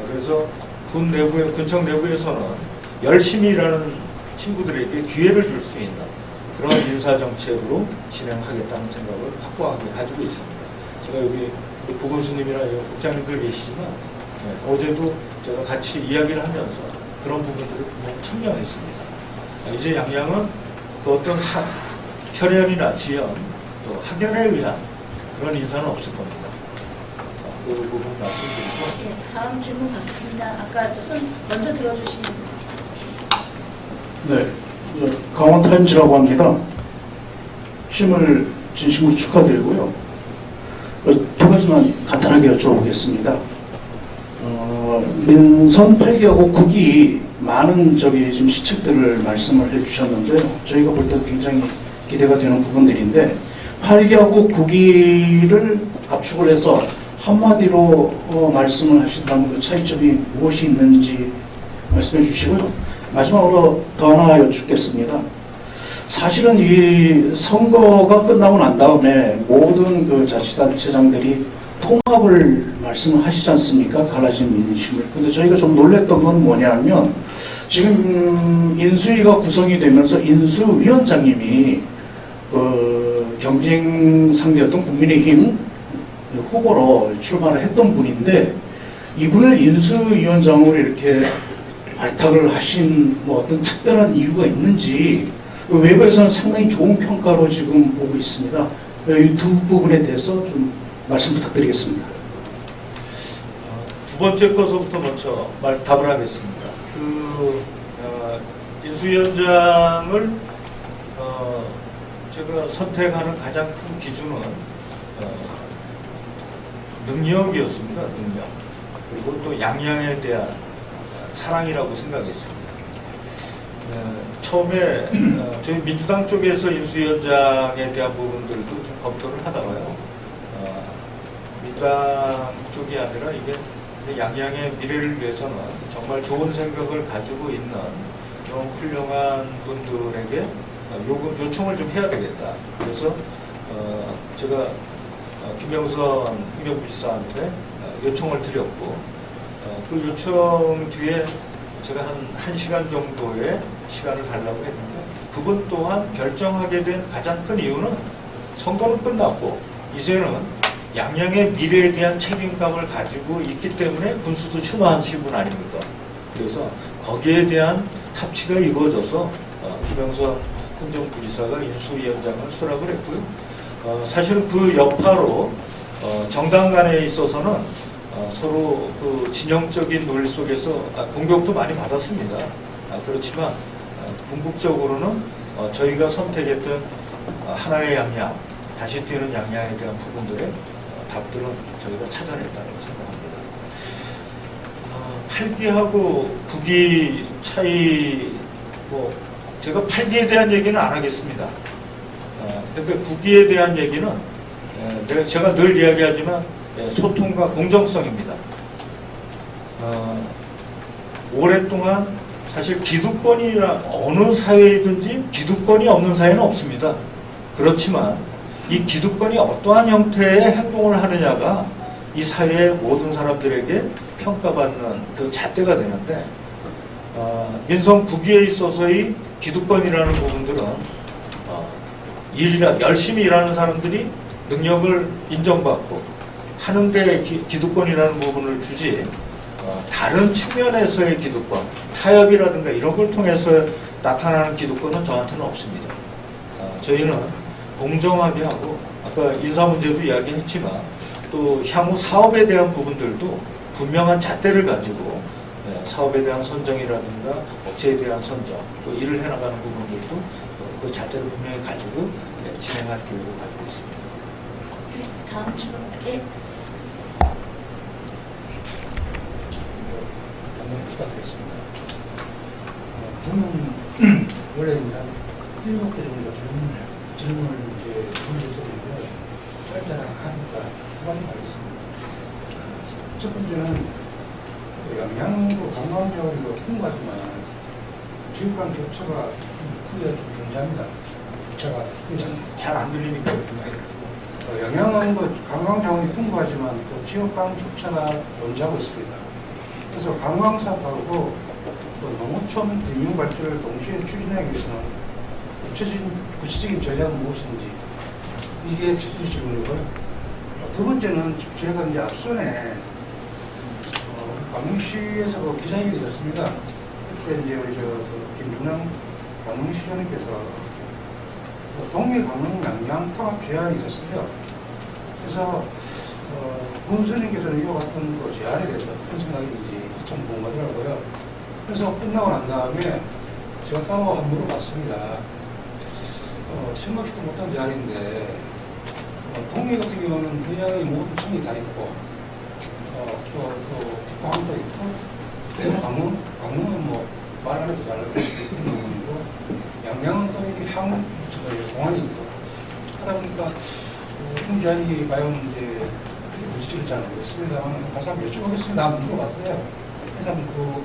그래서 군청 내부에서는 열심히 일하는 친구들에게 기회를 줄 수 있는 그런 인사정책으로 진행하겠다는 생각을 확고하게 가지고 있습니다. 제가 여기 부군수님이나 국장님들 계시지만 어제도 제가 같이 이야기를 하면서 그런 부분들을 분명히 청명했습니다. 이제 양양은 그 어떤 혈연이나 지연, 또 학연에 의한 그런 인사는 없을 겁니다. 그 부분 말씀드리고. 예, 다음 질문 받겠습니다. 아까 손 먼저 들어주신. 네, 강원타임즈라고 합니다. 취임을 진심으로 축하드리고요. 두 가지만 간단하게 여쭤보겠습니다. 민선 8기하고 9기 많은 지금 시책들을 말씀을 해주셨는데요. 저희가 볼 때도 굉장히 기대가 되는 부분들인데 8기하고 9기를 압축을 해서 한마디로 말씀을 하신다면 그 차이점이 무엇이 있는지 말씀해 주시고요. 마지막으로 더 하나 여쭙겠습니다. 사실은 이 선거가 끝나고 난 다음에 모든 그 자치단체장들이 통합을 말씀을 하시지 않습니까? 갈라진 민심을. 근데 저희가 좀 놀랬던 건 뭐냐면 지금 인수위가 구성이 되면서 인수위원장님이 경쟁 상대였던 국민의힘 후보로 출마를 했던 분인데 이분을 인수위원장으로 이렇게 발탁을 하신 뭐 어떤 특별한 이유가 있는지 외부에서는 상당히 좋은 평가로 지금 보고 있습니다. 이 두 부분에 대해서 좀 말씀 부탁드리겠습니다. 두 번째 것부터 먼저 답을 하겠습니다. 인수위원장을 제가 선택하는 가장 큰 기준은 능력이었습니다. 능력. 그리고 또 양양에 대한 사랑이라고 생각했습니다. 처음에 저희 민주당 쪽에서 인수위원장에 대한 부분들도 좀 검토를 하다가요. 민주당 쪽이 아니라 이게 양양의 미래를 위해서는 정말 좋은 생각을 가지고 있는 이런 훌륭한 분들에게 요청을 좀 해야 되겠다. 그래서 제가 김영선 행정부지사한테 요청을 드렸고 그 요청 뒤에 제가 한 1시간 정도의 시간을 달라고 했는데 그분 또한 결정하게 된 가장 큰 이유는 선거는 끝났고 이제는 양양의 미래에 대한 책임감을 가지고 있기 때문에 군수도 출마하신 분 아닙니까? 그래서 거기에 대한 합치가 이루어져서 김영선 행정부지사가 인수위원장을 수락을 했고요. 사실은 그 여파로 정당 간에 있어서는 서로 그 진영적인 논리 속에서 공격도 많이 받았습니다. 그렇지만 궁극적으로는 저희가 선택했던 하나의 양양, 다시 뛰는 양양에 대한 부분들의 답들은 저희가 찾아냈다고 생각합니다. 8기하고 9기 차이, 제가 8기에 대한 얘기는 안 하겠습니다. 그러니까 9기에 대한 얘기는 제가 늘 이야기하지만 소통과 공정성입니다. 오랫동안 사실 기득권이나 어느 사회이든지 기득권이 없는 사회는 없습니다. 그렇지만 이 기득권이 어떠한 형태의 행동을 하느냐가 이 사회의 모든 사람들에게 평가받는 그 잣대가 되는데 민선 9기에 있어서의 기득권이라는 부분들은 열심히 일하는 사람들이 능력을 인정받고 하는데 기득권이라는 부분을 주지 다른 측면에서의 기득권, 타협이라든가 이런 걸 통해서 나타나는 기득권은 저한테는 없습니다. 저희는 공정하게 하고 아까 인사 문제도 이야기했지만 또 향후 사업에 대한 부분들도 분명한 잣대를 가지고 사업에 대한 선정이라든가 업체에 대한 선정 또 일을 해나가는 부분들도 그 잣대를 분명히 가지고 진행할 계획을 가지고 있습니다. 네, 다음 질문. 예. 부탁드리겠습니다. 저는 원래 7개 정도 질문을 이제 준비했었는데 짧게 하니까 두 가지가 있습니다. 첫 번째는 양양으로 관광객을 풍부하지만 지역간 격차가 크게 좀 존재합니다. 격차가 잘 안 들리니까 영향은 관광 자원이 풍부하지만 지역 간 격차가 존재하고 있습니다. 그래서 관광 사업하고 농어촌 균형 발전을 동시에 추진하기 위해서는 구체적인 전략은 무엇인지 이게 첫 번째 질문이고요. 두 번째는 제가 이제 앞선에 광명시에서 기자회견이 있었습니다. 그때 이제 우리 김준영 광명시장님께서 동해 강릉 양양 통합 제안이 있었어요. 그래서 군수님께서는 이와 같은 제안에 대해서 어떤 생각인지 좀 궁금하더라고요. 그래서 끝나고 난 다음에 제가 따로 한번 물어봤습니다. 생각지도 못한 제안인데 동해 같은 경우는 해양의 모든 층이 다 있고 또 국방도 있고 강릉은 뭐 말 안 해도 잘 알고 있는 부분이고 양양은 또 이렇게 공항이 있고 하다 보니까 제안이 과연 이제 어떻게 될지를 잘 모르겠습니다만 가서 한번 여쭤보겠습니다. 한번 물어봤어요. 그래서 한번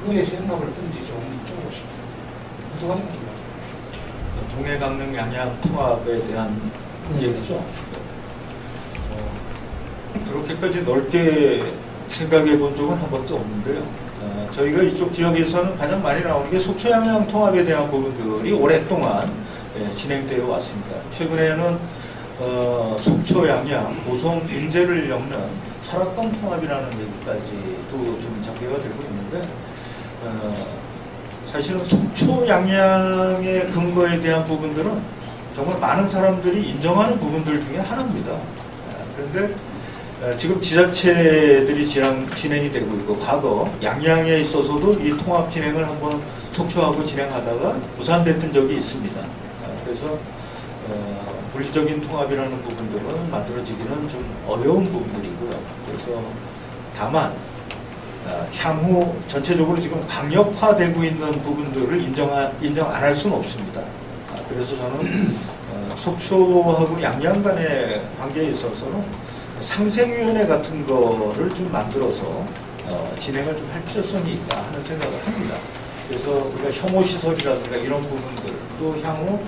그의 생각을 어떤지 좀 여쭤보고 싶습니다. 어떻게 하십니까? 동해 강릉 양양 통합에 대한 얘기죠. 그렇게까지 넓게 생각해 본 적은 한 번도 없는데요. 저희가 이쪽 지역에서는 가장 많이 나오는 게 속초 양양 통합에 대한 부분들이 오랫동안 진행되어 왔습니다. 최근에는 속초 양양 고성 인제를 엮는 설악강 통합이라는 얘기까지도 좀 전개가 되고 있는데 사실은 속초 양양의 근거에 대한 부분들은 정말 많은 사람들이 인정하는 부분들 중에 하나입니다. 그런데 지금 지자체들이 진행이 되고 있고 과거 양양에 있어서도 이 통합 진행을 한번 속초하고 진행하다가 무산됐던 적이 있습니다. 그래서 물리적인 통합이라는 부분들은 만들어지기는 좀 어려운 부분들이고요. 그래서 다만 향후 전체적으로 지금 강력화되고 있는 부분들을 인정 안 할 수는 없습니다. 그래서 저는 속초하고 양양 간의 관계에 있어서는 상생위원회 같은 거를 좀 만들어서 진행을 좀 할 필요성이 있다 하는 생각을 합니다. 그래서 우리가 혐오시설이라든가 이런 부분들 또 향후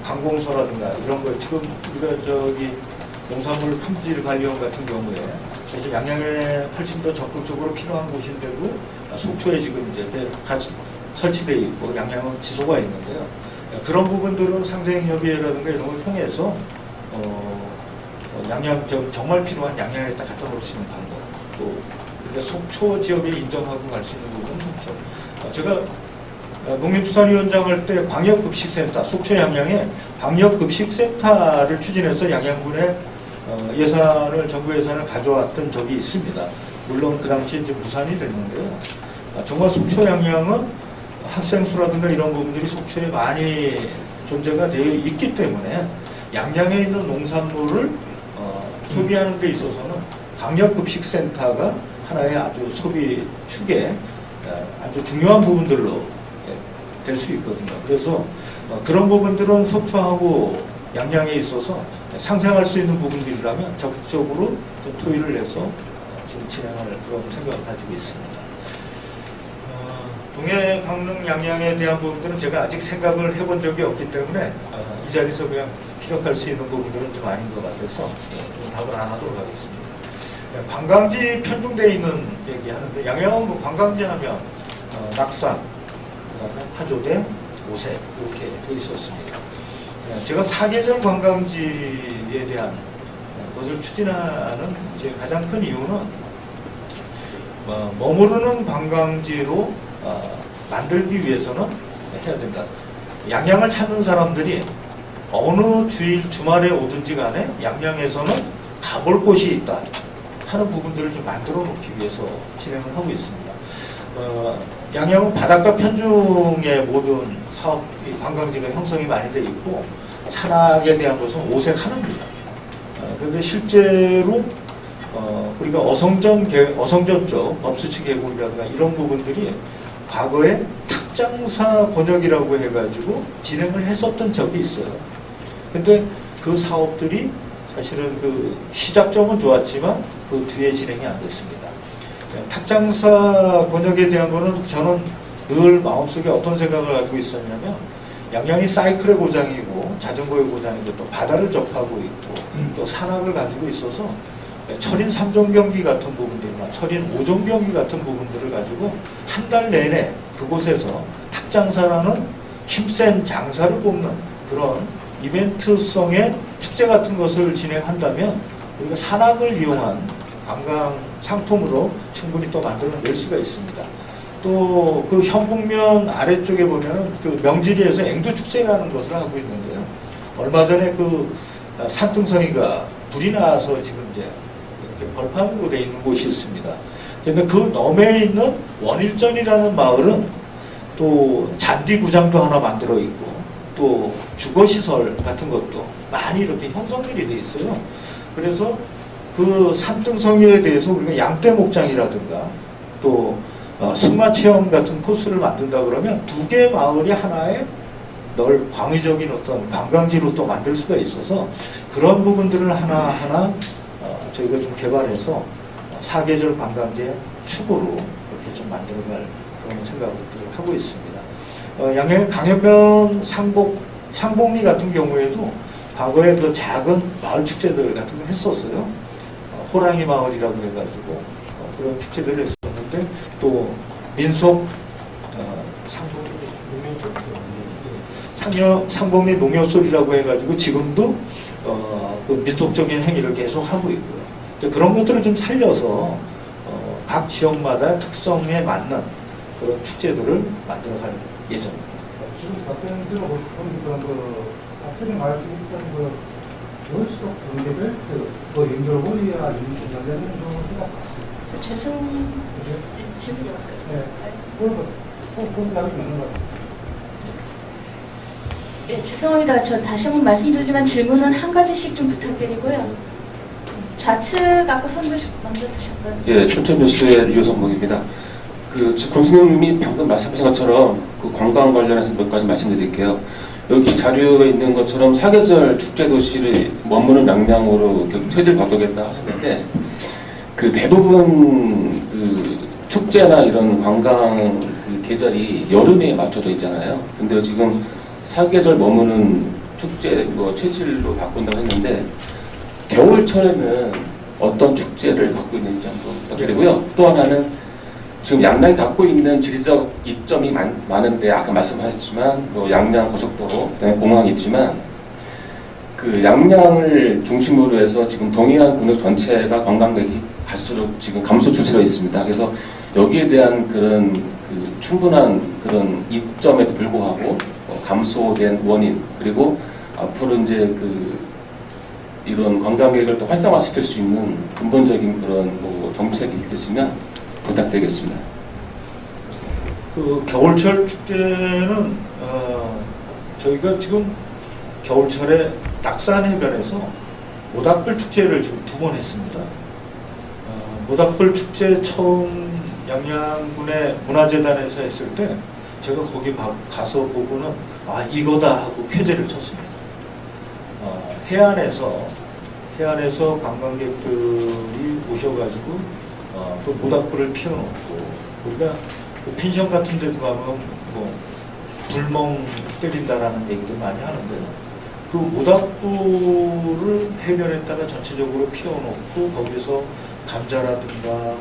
관공서라든가 이런 거 지금 우리가 농산물 품질 관리원 같은 경우에 사실 양양에 훨씬 더 적극적으로 필요한 곳인데도 속초에 지금 이제 같이 설치되어 있고 양양은 지소가 있는데요. 그런 부분들은 상생협의회라든가 이런 걸 통해서 양양 정말 필요한 양양에 딱 갖다 놓을 수 있는 방법 또 우리가 속초 지역에 인정하고 갈 수 있는 부분은 속초. 제가 농림수산위원장 할 때 광역급식센터 속초 양양에 광역급식센터를 추진해서 양양군에 정부 예산을 가져왔던 적이 있습니다. 물론 그 당시에 이제 무산이 됐는데요. 정말 속초 양양은 학생 수라든가 이런 부분들이 속초에 많이 존재가 되어 있기 때문에 양양에 있는 농산물을 소비하는 데 있어서는 광역급식센터가 하나의 아주 소비 축에 아주 중요한 부분들로 될 수 있거든요. 그래서 그런 부분들은 속초하고 양양에 있어서 상생할 수 있는 부분들이라면 적극적으로 좀 토의를 해서 좀 진행할 그런 생각을 가지고 있습니다. 동해, 강릉, 양양에 대한 부분들은 제가 아직 생각을 해본 적이 없기 때문에 이 자리에서 그냥 피력할 수 있는 부분들은 좀 아닌 것 같아서 답을 안 하도록 하겠습니다. 관광지 편중되어 있는 얘기하는데 양양은 뭐 관광지 하면 낙산, 그다음에 파조대, 오색 이렇게 되어 있었습니다. 제가 사계절 관광지에 대한 것을 추진하는 제 가장 큰 이유는 머무르는 관광지로 만들기 위해서는 해야 된다. 양양을 찾는 사람들이 어느 주일 주말에 오든지 간에 양양에서는 가볼 곳이 있다 하는 부분들을 좀 만들어 놓기 위해서 진행을 하고 있습니다. 양양은 바닷가 편중의 모든 사업 관광지가 형성이 많이 되어 있고 산악에 대한 것은 오색 하나입니다. 그런데 실제로 우리가 어성전 쪽 법수치 계곡이라든가 이런 부분들이 과거에 탁장사 권역이라고 해가지고 진행을 했었던 적이 있어요. 근데 그 사업들이 사실은 그 시작점은 좋았지만 그 뒤에 진행이 안 됐습니다. 탁장사 권역에 대한 거는 저는 늘 마음속에 어떤 생각을 가지고 있었냐면 양양이 사이클의 고장이고 자전거의 고장이고 또 바다를 접하고 있고 또 산악을 가지고 있어서 철인 3종 경기 같은 부분들이나 철인 5종 경기 같은 부분들을 가지고 한 달 내내 그곳에서 탁장사라는 힘센 장사를 뽑는 그런 이벤트성의 축제 같은 것을 진행한다면 우리가 산악을 이용한 관광 상품으로 충분히 또 만들어낼 수가 있습니다. 또 그 현북면 아래쪽에 보면 그 명지리에서 앵두축제라는 것을 하고 있는데요. 얼마 전에 그 산등성이가 불이 나서 지금 이제 이렇게 벌판으로 되어 있는 곳이 있습니다. 그런데 그 너머에 있는 원일전이라는 마을은 또 잔디구장도 하나 만들어 있고 또 주거시설 같은 것도 많이 이렇게 형성들이 되어 있어요. 그래서 그 산등성이에 대해서 우리가 양떼목장이라든가 또 승마체험 같은 코스를 만든다 그러면 두 개의 마을이 하나의 광의적인 어떤 관광지로 또 만들 수가 있어서 그런 부분들을 하나하나 저희가 좀 개발해서 사계절 관광지의 축으로 그렇게 좀 만들어갈 그런 생각을 하고 있습니다. 양양 강현면 상복리 같은 경우에도 과거에 그 작은 마을 축제들 같은 거 했었어요. 호랑이 마을이라고 해가지고 그런 축제들을 했었는데 또 민속 상복리 농협소리라고 해가지고 지금도 그 민속적인 행위를 계속 하고 있고요. 그런 것들을 좀 살려서 각 지역마다 특성에 맞는 그런 축제들을 만들어갈 예정입니다. 지금 답변 들어보니까 앞전에 말씀하셨던 원스톱 경제를 그 연결고리와 연결되는 그런 생각 같습니다. 질문이 없어요. 네. 그리고 그 답이 있는 것 같아요. 예, 죄송합니다. 저 다시 한번 말씀드리지만 질문은 한 가지씩 좀 부탁드리고요. 좌측 아까 선물 먼저 드셨던. 예, 춘천뉴스의 류성목입니다. 교수님이 방금 말씀하신 것처럼 그 관광 관련해서 몇 가지 말씀드릴게요. 여기 자료에 있는 것처럼 사계절 축제 도시를 머무는 양양으로 체질 바꾸겠다 하셨는데 그 대부분 그 축제나 이런 관광 그 계절이 여름에 맞춰져 있잖아요. 근데 지금 사계절 머무는 축제 체질로 바꾼다고 했는데 겨울철에는 어떤 축제를 갖고 있는지 한번 부탁드리고요. 또 하나는 지금 양양이 갖고 있는 지리적 이점이 많은데 아까 말씀하셨지만 양양 고속도로, 그다음에 공항이 있지만 그 양양을 중심으로 해서 지금 동해안 군역 전체가 관광객이 갈수록 지금 감소 추세로 있습니다. 그래서 여기에 대한 그런 그 충분한 그런 이점에도 불구하고 감소된 원인 그리고 앞으로 이제 그 이런 관광객을 또 활성화시킬 수 있는 근본적인 그런 정책이 있으시면 부탁드리겠습니다. 그 겨울철 축제는 저희가 지금 겨울철에 낙산 해변에서 모닥불 축제를 지금 2번 했습니다. 모닥불 축제 처음 양양군의 문화재단에서 했을 때 제가 거기 가서 보고는 이거다 하고 쾌재를 쳤습니다. 해안에서 관광객들이 오셔가지고 그 모닥불을 피워놓고 우리가 그 펜션 같은 데도 가면 불멍 때린다라는 얘기도 많이 하는데요. 그 모닥불을 해변에다가 전체적으로 피워놓고 거기서 감자라든가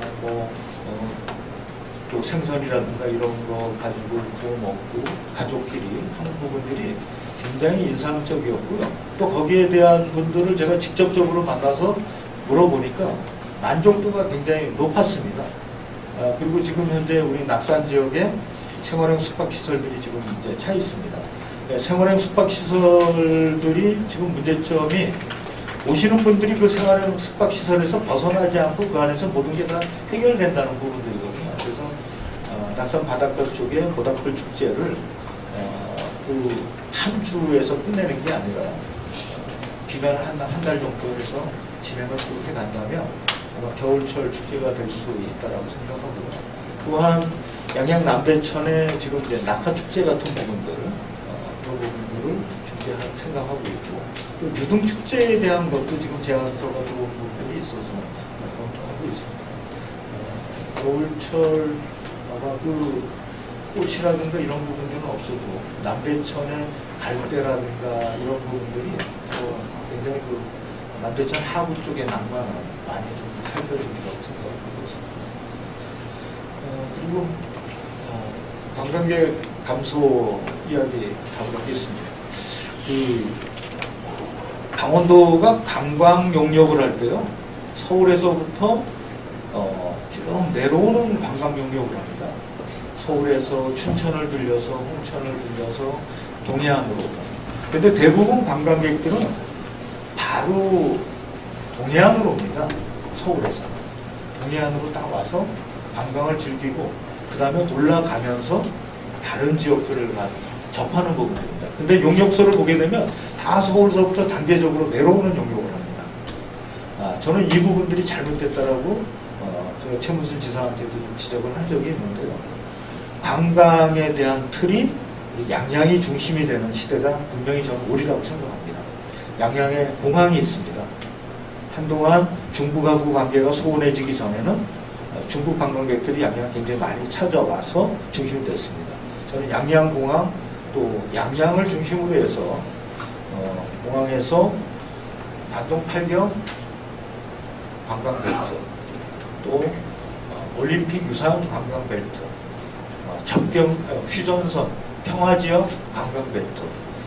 또 생선이라든가 이런 거 가지고 구워 먹고 가족끼리 하는 부분들이 굉장히 인상적이었고요. 또 거기에 대한 분들을 제가 직접적으로 만나서 물어보니까 만족도가 굉장히 높았습니다. 그리고 지금 현재 우리 낙산 지역에 생활형 숙박시설들이 지금 이제 차 있습니다. 생활형 숙박시설들이 지금 문제점이 오시는 분들이 그 생활형 숙박시설에서 벗어나지 않고 그 안에서 모든 게 다 해결된다는 부분들이거든요. 그래서 낙산 바닷가 쪽에 모닥불 축제를 그 한 주에서 끝내는 게 아니라 기간 한 달 정도 해서 진행을 쭉 해간다면 아마 겨울철 축제가 될 수 있다라고 생각하고요. 또한 양양 남대천에 지금 이제 낙하 축제 같은 부분들 그런 부분들을 준비할 생각하고 있고 또 유등 축제에 대한 것도 지금 제안서가 들어온 부분들이 있어서 검토하고 있습니다. 겨울철 아마 그 꽃이라든가 이런 부분들은 없어도 남대천의 갈대라든가 이런 부분들이 굉장히 그 남대천 하구 쪽의 낭만을 많이 좀 살펴준다고 생각하고 있습니다. 그리고 관광객 감소 이야기 하도록 하겠습니다. 그 강원도가 관광 용역을 할 때요, 서울에서부터 쭉 내려오는 관광 용역을 합니다. 서울에서 춘천을 들려서 홍천을 들려서 동해안으로. 근데 대부분 관광객들은 바로 동해안으로 옵니다. 서울에서. 동해안으로 딱 와서 관광을 즐기고 그 다음에 올라가면서 다른 지역들을 접하는 부분입니다. 근데 용역소를 보게 되면 다 서울서부터 단계적으로 내려오는 용역을 합니다. 저는 이 부분들이 잘못됐다라고 제가 최문순 지사한테도 좀 지적을 한 적이 있는데요. 관광에 대한 틀이 양양이 중심이 되는 시대가 분명히 저는 오리라고 생각합니다. 양양에 공항이 있습니다. 한동안 중국하고 관계가 소원해지기 전에는 중국 관광객들이 양양 굉장히 많이 찾아와서 중심이 됐습니다. 저는 양양공항 또 양양을 중심으로 해서 공항에서 단동 8경 관광벨트 또 올림픽 유사한 관광벨트 접경 휴전선 평화지역 관광벨트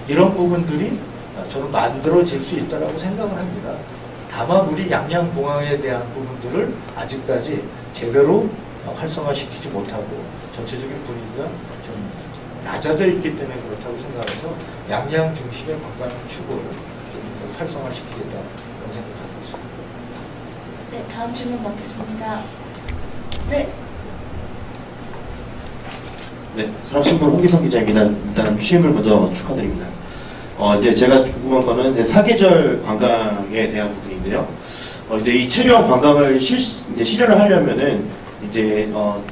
이런 부분들이 저는 만들어질 수 있다고 생각을 합니다. 다만 우리 양양공항에 대한 부분들을 아직까지 제대로 활성화시키지 못하고 전체적인 분위기가 좀 낮아져 있기 때문에 그렇다고 생각해서 양양 중심의 관광 추구를 좀 활성화시키겠다 그런 생각을 가지고 있습니다. 네, 다음 질문 받겠습니다. 네. 네, 서울신문 홍기성 기자입니다. 일단 취임을 먼저 축하드립니다. 이제 제가 궁금한 거는 이제 사계절 관광에 대한 부분인데요. 이제 이 체류형 관광을 이제 실현을 하려면은 이제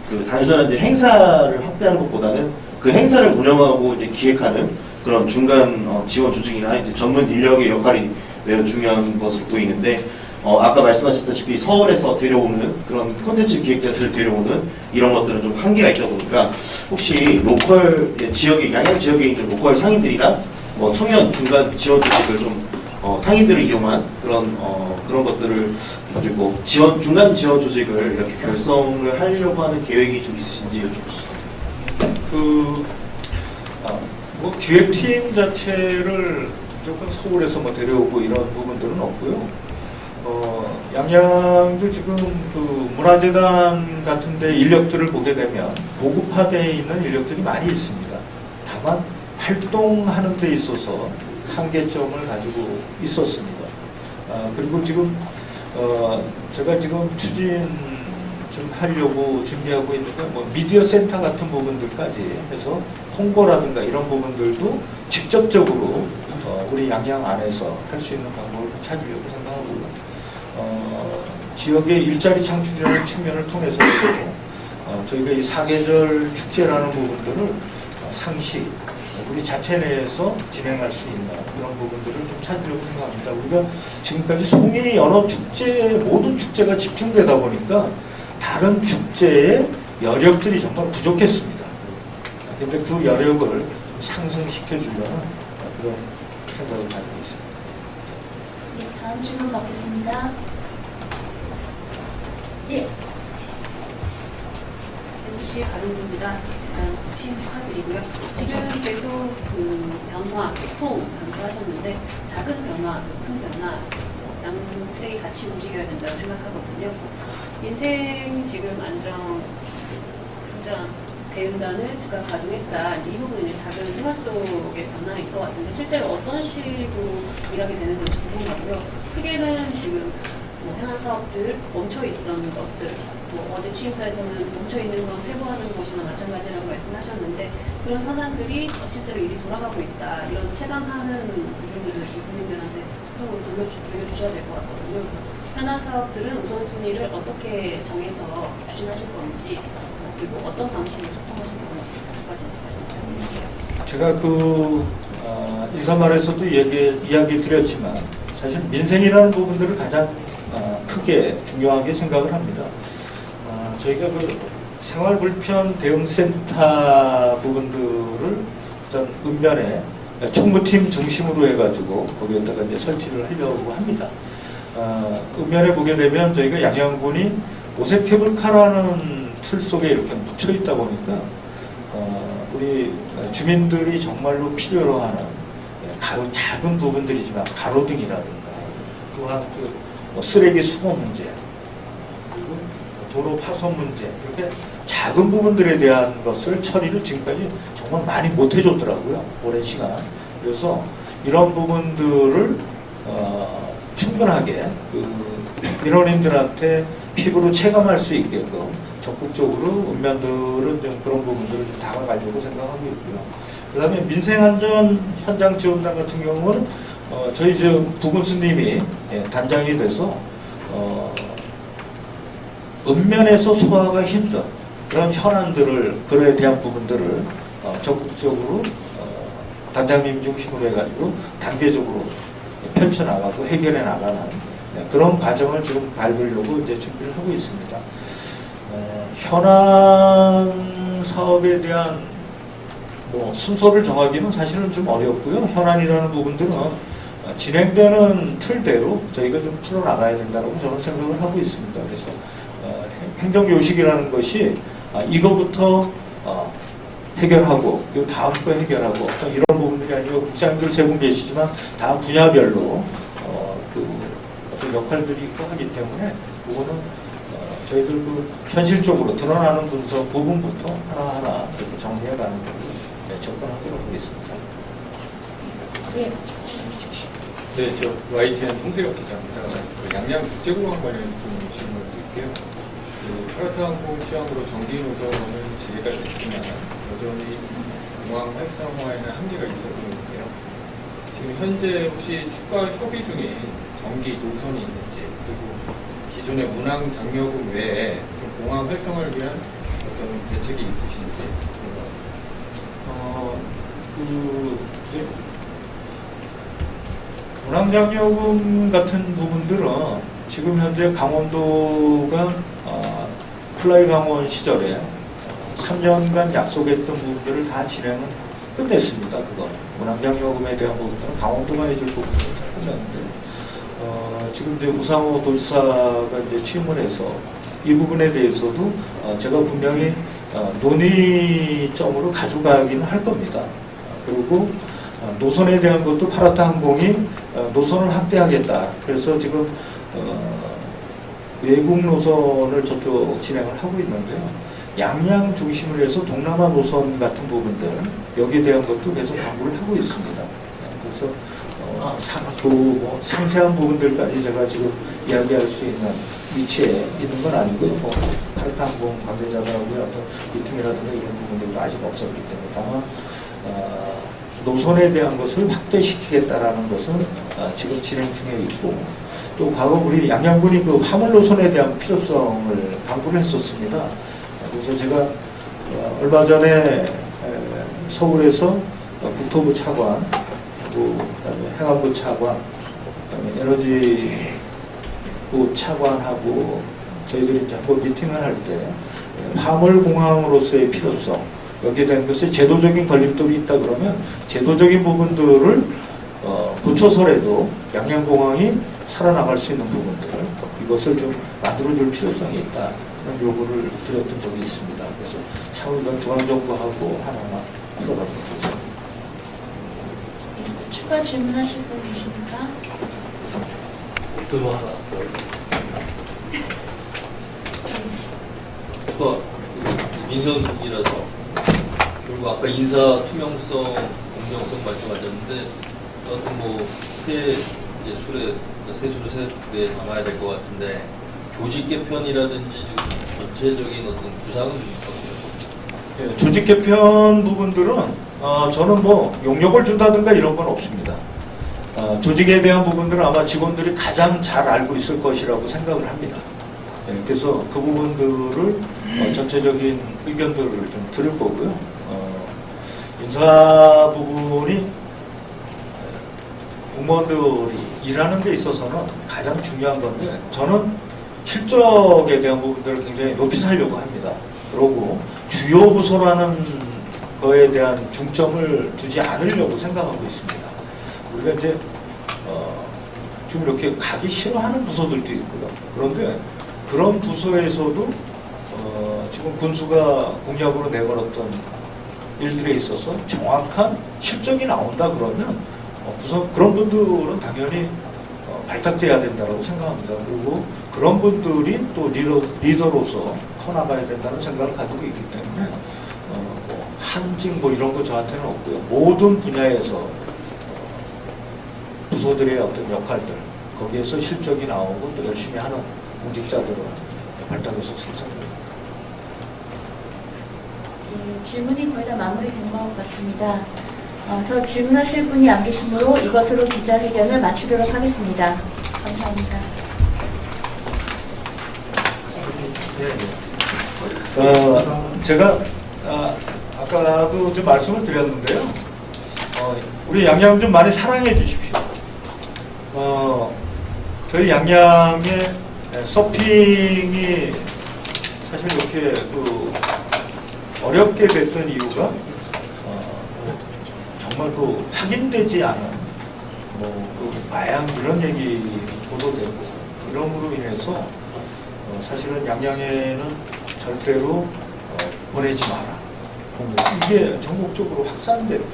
그 단순한 이제 행사를 확대하는 것보다는 그 행사를 운영하고 이제 기획하는 그런 중간 지원 조직이나 이제 전문 인력의 역할이 매우 중요한 것으로 보이는데 아까 말씀하셨다시피 서울에서 데려오는 그런 콘텐츠 기획자들을 데려오는 이런 것들은 좀 한계가 있다 보니까 혹시 로컬 지역에 양양 지역에 있는 로컬 상인들이나 뭐 청년 중간 지원 조직을 좀 상인들을 이용한 그런 것들을 그리고 중간 지원 조직을 이렇게 결성을 하려고 하는 계획이 좀 있으신지 여쭙습니다. 뭐 기획팀 자체를 무조건 서울에서 뭐 데려오고 이런 부분들은 없고요. 양양도 지금 그 문화재단 같은데 인력들을 보게 되면 보급화되어 있는 인력들이 많이 있습니다. 다만 활동하는 데 있어서 한계점을 가지고 있었습니다. 그리고 지금 제가 지금 추진 좀 하려고 준비하고 있는 게 뭐 미디어 센터 같은 부분들까지 해서 홍보라든가 이런 부분들도 직접적으로 우리 양양 안에서 할 수 있는 방법을 좀 찾으려고 생각하고요. 지역의 일자리 창출이라는 측면을 통해서도 저희가 이 사계절 축제라는 부분들을 상시 우리 자체 내에서 진행할 수 있는 그런 부분들을 좀 찾으려고 생각합니다. 우리가 지금까지 송이 연어 축제 모든 축제가 집중되다 보니까 다른 축제의 여력들이 정말 부족했습니다. 그런데 그 여력을 좀 상승시켜 주려는 그런 생각을 가지고 있습니다. 네, 다음 질문 받겠습니다. 예. MC 박은지입니다. 일단 취임 축하드리고요. 지금 계속 그 변화, 교통 강조하셨는데 작은 변화, 큰 변화 양쪽이 같이 움직여야 된다고 생각하거든요. 그래서 인생 지금 안정 대응단을 제가 가동했다. 이제 이 부분은 이제 작은 생활 속의 변화일 것 같은데 실제로 어떤 식으로 일하게 되는 건지 궁금하고요. 크게는 지금 뭐 현안 사업들 멈춰있던 것들, 뭐 어제 취임사에서는 멈춰있는 건 퇴보하는 것이나 마찬가지라고 말씀하셨는데 그런 현안들이 실제로 일이 돌아가고 있다. 이런 체감하는 국민들한테 소통을 돌려주셔야 될 것 같거든요. 그래서 현안 사업들은 우선순위를 어떻게 정해서 추진하실 건지 그리고 어떤 방식으로 소통하실 건지 까지 말씀 부탁드릴게요. 제가 그 인사말에서도 이야기 드렸지만 사실 민생이라는 부분들을 가장 크게 중요하게 생각을 합니다. 저희가 그 생활불편 대응센터 부분들을 전 읍면에 총무팀 중심으로 해가지고 거기에다가 이제 설치를 하려고 합니다. 읍면에 보게 되면 저희가 양양군이 오색 케이블카라는 틀 속에 이렇게 묻혀 있다 보니까 우리 주민들이 정말로 필요로 하는 작은 부분들이지만 가로등이라든가 또한 그 쓰레기 수거 문제 그리고 도로 파손 문제 이렇게 작은 부분들에 대한 것을 처리를 지금까지 정말 많이 못 해줬더라고요. 오랜 시간. 그래서 이런 부분들을 충분하게 민원인들한테 피부로 체감할 수 있게끔 적극적으로 읍면들은 좀 그런 부분들을 좀 다가가려고 생각하고 있고요. 그 다음에 민생안전 현장 지원단 같은 경우는 저희 부군수님이 단장이 돼서 읍면에서 소화가 힘든 그런 현안들을 그에 대한 부분들을 적극적으로 단장님 중심으로 해가지고 단계적으로 펼쳐나가고 해결해 나가는 그런 과정을 지금 밟으려고 이제 준비를 하고 있습니다. 현안 사업에 대한 순서를 정하기는 사실은 좀 어렵고요. 현안이라는 부분들은 진행되는 틀대로 저희가 좀 풀어나가야 된다고 저는 생각을 하고 있습니다. 그래서 행정요식이라는 것이 이거부터 해결하고 그 다음 거 해결하고 어떤 이런 부분들이 아니고 국장님들 세 분 계시지만 다 분야별로 어떤 역할들이 있고 하기 때문에 그거는 저희들 현실적으로 드러나는 부분부터 하나하나 이렇게 정리해가는 걸로 접근하도록 하겠습니다. 네, 저 YTN 송세혁 기자입니다. 양양국제공항 관련 좀 질문을 드릴게요. 파라타항공 취향으로 정기 노선은 재개가 됐지만 여전히 공항 활성화에는 한계가 있어 보이는데요. 지금 현재 혹시 추가 협의 중인 정기 노선이 있는지 그리고 기존의 운항 장려금 외에 공항 활성화를 위한 어떤 대책이 있으신지 운항장려금 같은 부분들은 지금 현재 강원도가 플라이 강원 시절에 3년간 약속했던 부분들을 다 진행은 끝냈습니다. 그거는 운항장려금에 대한 부분들은 강원도가 해줄 부분들을 다 끝냈는데 지금 이제 우상호 도지사가 이제 취임을 해서 이 부분에 대해서도 제가 분명히 논의점으로 가져가기는 할 겁니다. 그리고 노선에 대한 것도 파라타 항공이 노선을 확대하겠다. 그래서 지금 외국 노선을 저쪽 진행을 하고 있는데요. 양양 중심으로 해서 동남아 노선 같은 부분들 여기에 대한 것도 계속 강구를 하고 있습니다. 그래서 상세한 부분들까지 제가 지금 이야기할 수 있는 위치에 있는 건 아니고요. 파라타 항공 관계자들하고의 어떤 미팅이라든가 이런 부분들도 아직 없었기 때문에 다만 노선에 대한 것을 확대시키겠다라는 것은 지금 진행 중에 있고 또 과거 우리 양양군이 그 화물 노선에 대한 필요성을 강구를 했었습니다. 그래서 제가 얼마 전에 서울에서 국토부 차관, 그다음에 행안부 차관, 그다음에 에너지부 차관하고 저희들이 이제 한번 미팅을 할 때 화물 공항으로서의 필요성 여기에 대한 것에 제도적인 걸림돌이 있다 그러면 제도적인 부분들을 고쳐서라도 양양공항이 살아나갈 수 있는 부분들 이것을 좀 만들어줄 필요성이 있다 그런 요구를 드렸던 적이 있습니다. 그래서 차후 이건 중앙정부하고 하나하나 풀어가도록 하겠습니다. 추가 질문하실 분 계십니까? 추가 민선이라서 그리고 아까 인사 투명성, 공정성 말씀하셨는데 어떤 세수를 담아야 될 것 같은데 조직 개편이라든지 지금 전체적인 어떤 구상은 있거든요. 네, 조직 개편 부분들은 저는 용역을 준다든가 이런 건 없습니다. 조직에 대한 부분들은 아마 직원들이 가장 잘 알고 있을 것이라고 생각을 합니다. 네, 그래서 그 부분들을 전체적인 의견들을 좀 들을 거고요. 인사 부분이 공무원들이 일하는 데 있어서는 가장 중요한 건데 저는 실적에 대한 부분들을 굉장히 높이 살려고 합니다. 그리고 주요 부서라는 거에 대한 중점을 두지 않으려고 생각하고 있습니다. 우리가 이제 좀 이렇게 가기 싫어하는 부서들도 있고요. 그런데 그런 부서에서도 지금 군수가 공약으로 내걸었던 일들에 있어서 정확한 실적이 나온다 그러면 그런 분들은 당연히 발탁돼야 된다고 생각합니다. 그리고 그런 분들이 또 리더로서 커나가야 된다는 생각을 가지고 있기 때문에 한직 뭐 이런 거 저한테는 없고요. 모든 분야에서 부서들의 어떤 역할들 거기에서 실적이 나오고 또 열심히 하는 공직자들은 발탁해서 승산됩니다. 예, 질문이 거의 다 마무리된 것 같습니다. 더 질문하실 분이 안 계시므로 이것으로 기자회견을 마치도록 하겠습니다. 감사합니다. 제가 아까도 좀 말씀을 드렸는데요. 우리 양양 좀 많이 사랑해 주십시오. 저희 양양의 서핑이 사실 이렇게 어렵게 됐던 이유가 정말 확인되지 않은 마약 이런 얘기 보도되고 이런으로 인해서 사실은 양양에는 절대로 보내지 마라. 이게 전국적으로 확산됐던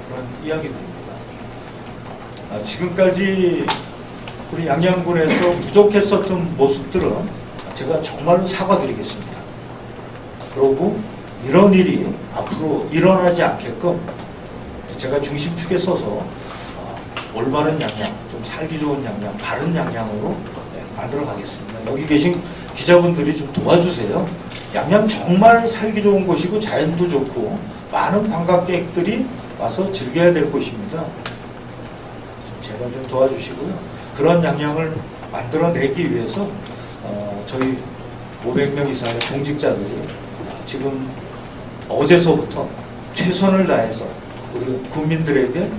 그런 이야기들입니다. 지금까지 우리 양양군에서 부족했었던 모습들은 제가 정말로 사과드리겠습니다. 그리고 이런 일이 앞으로 일어나지 않게끔 제가 중심축에 서서 올바른 양양, 좀 살기 좋은 양양, 바른 양양으로 만들어 가겠습니다. 여기 계신 기자분들이 좀 도와주세요. 양양 정말 살기 좋은 곳이고 자연도 좋고 많은 관광객들이 와서 즐겨야 될 곳입니다. 제발 좀 도와주시고요. 그런 양양을 만들어내기 위해서 저희 500명 이상의 공직자들이 지금 어제서부터 최선을 다해서 우리 국민들에게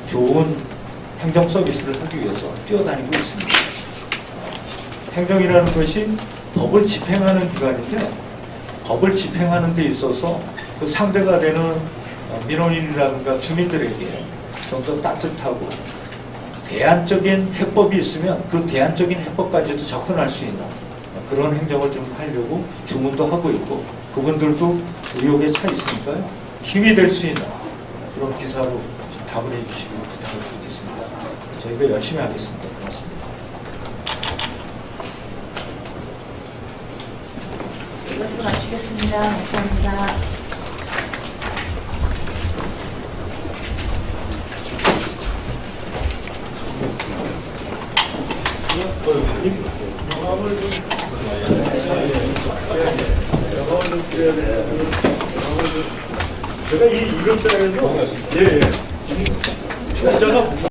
좋은 행정 서비스를 하기 위해서 뛰어다니고 있습니다. 행정이라는 것이 법을 집행하는 기관인데 법을 집행하는 데 있어서 그 상대가 되는 민원인이라든가 주민들에게 좀 더 따뜻하고 대안적인 해법이 있으면 그 대안적인 해법까지도 접근할 수 있는 그런 행정을 좀 하려고 주문도 하고 있고 그분들도 의욕에 차 있으니까요. 힘이 될 수 있는 그런 기사로 좀 답을 해주시길 부탁을 드리겠습니다. 저희가 열심히 하겠습니다. 고맙습니다. 이것으로 마치겠습니다. 감사합니다. 제가 이 이름자에서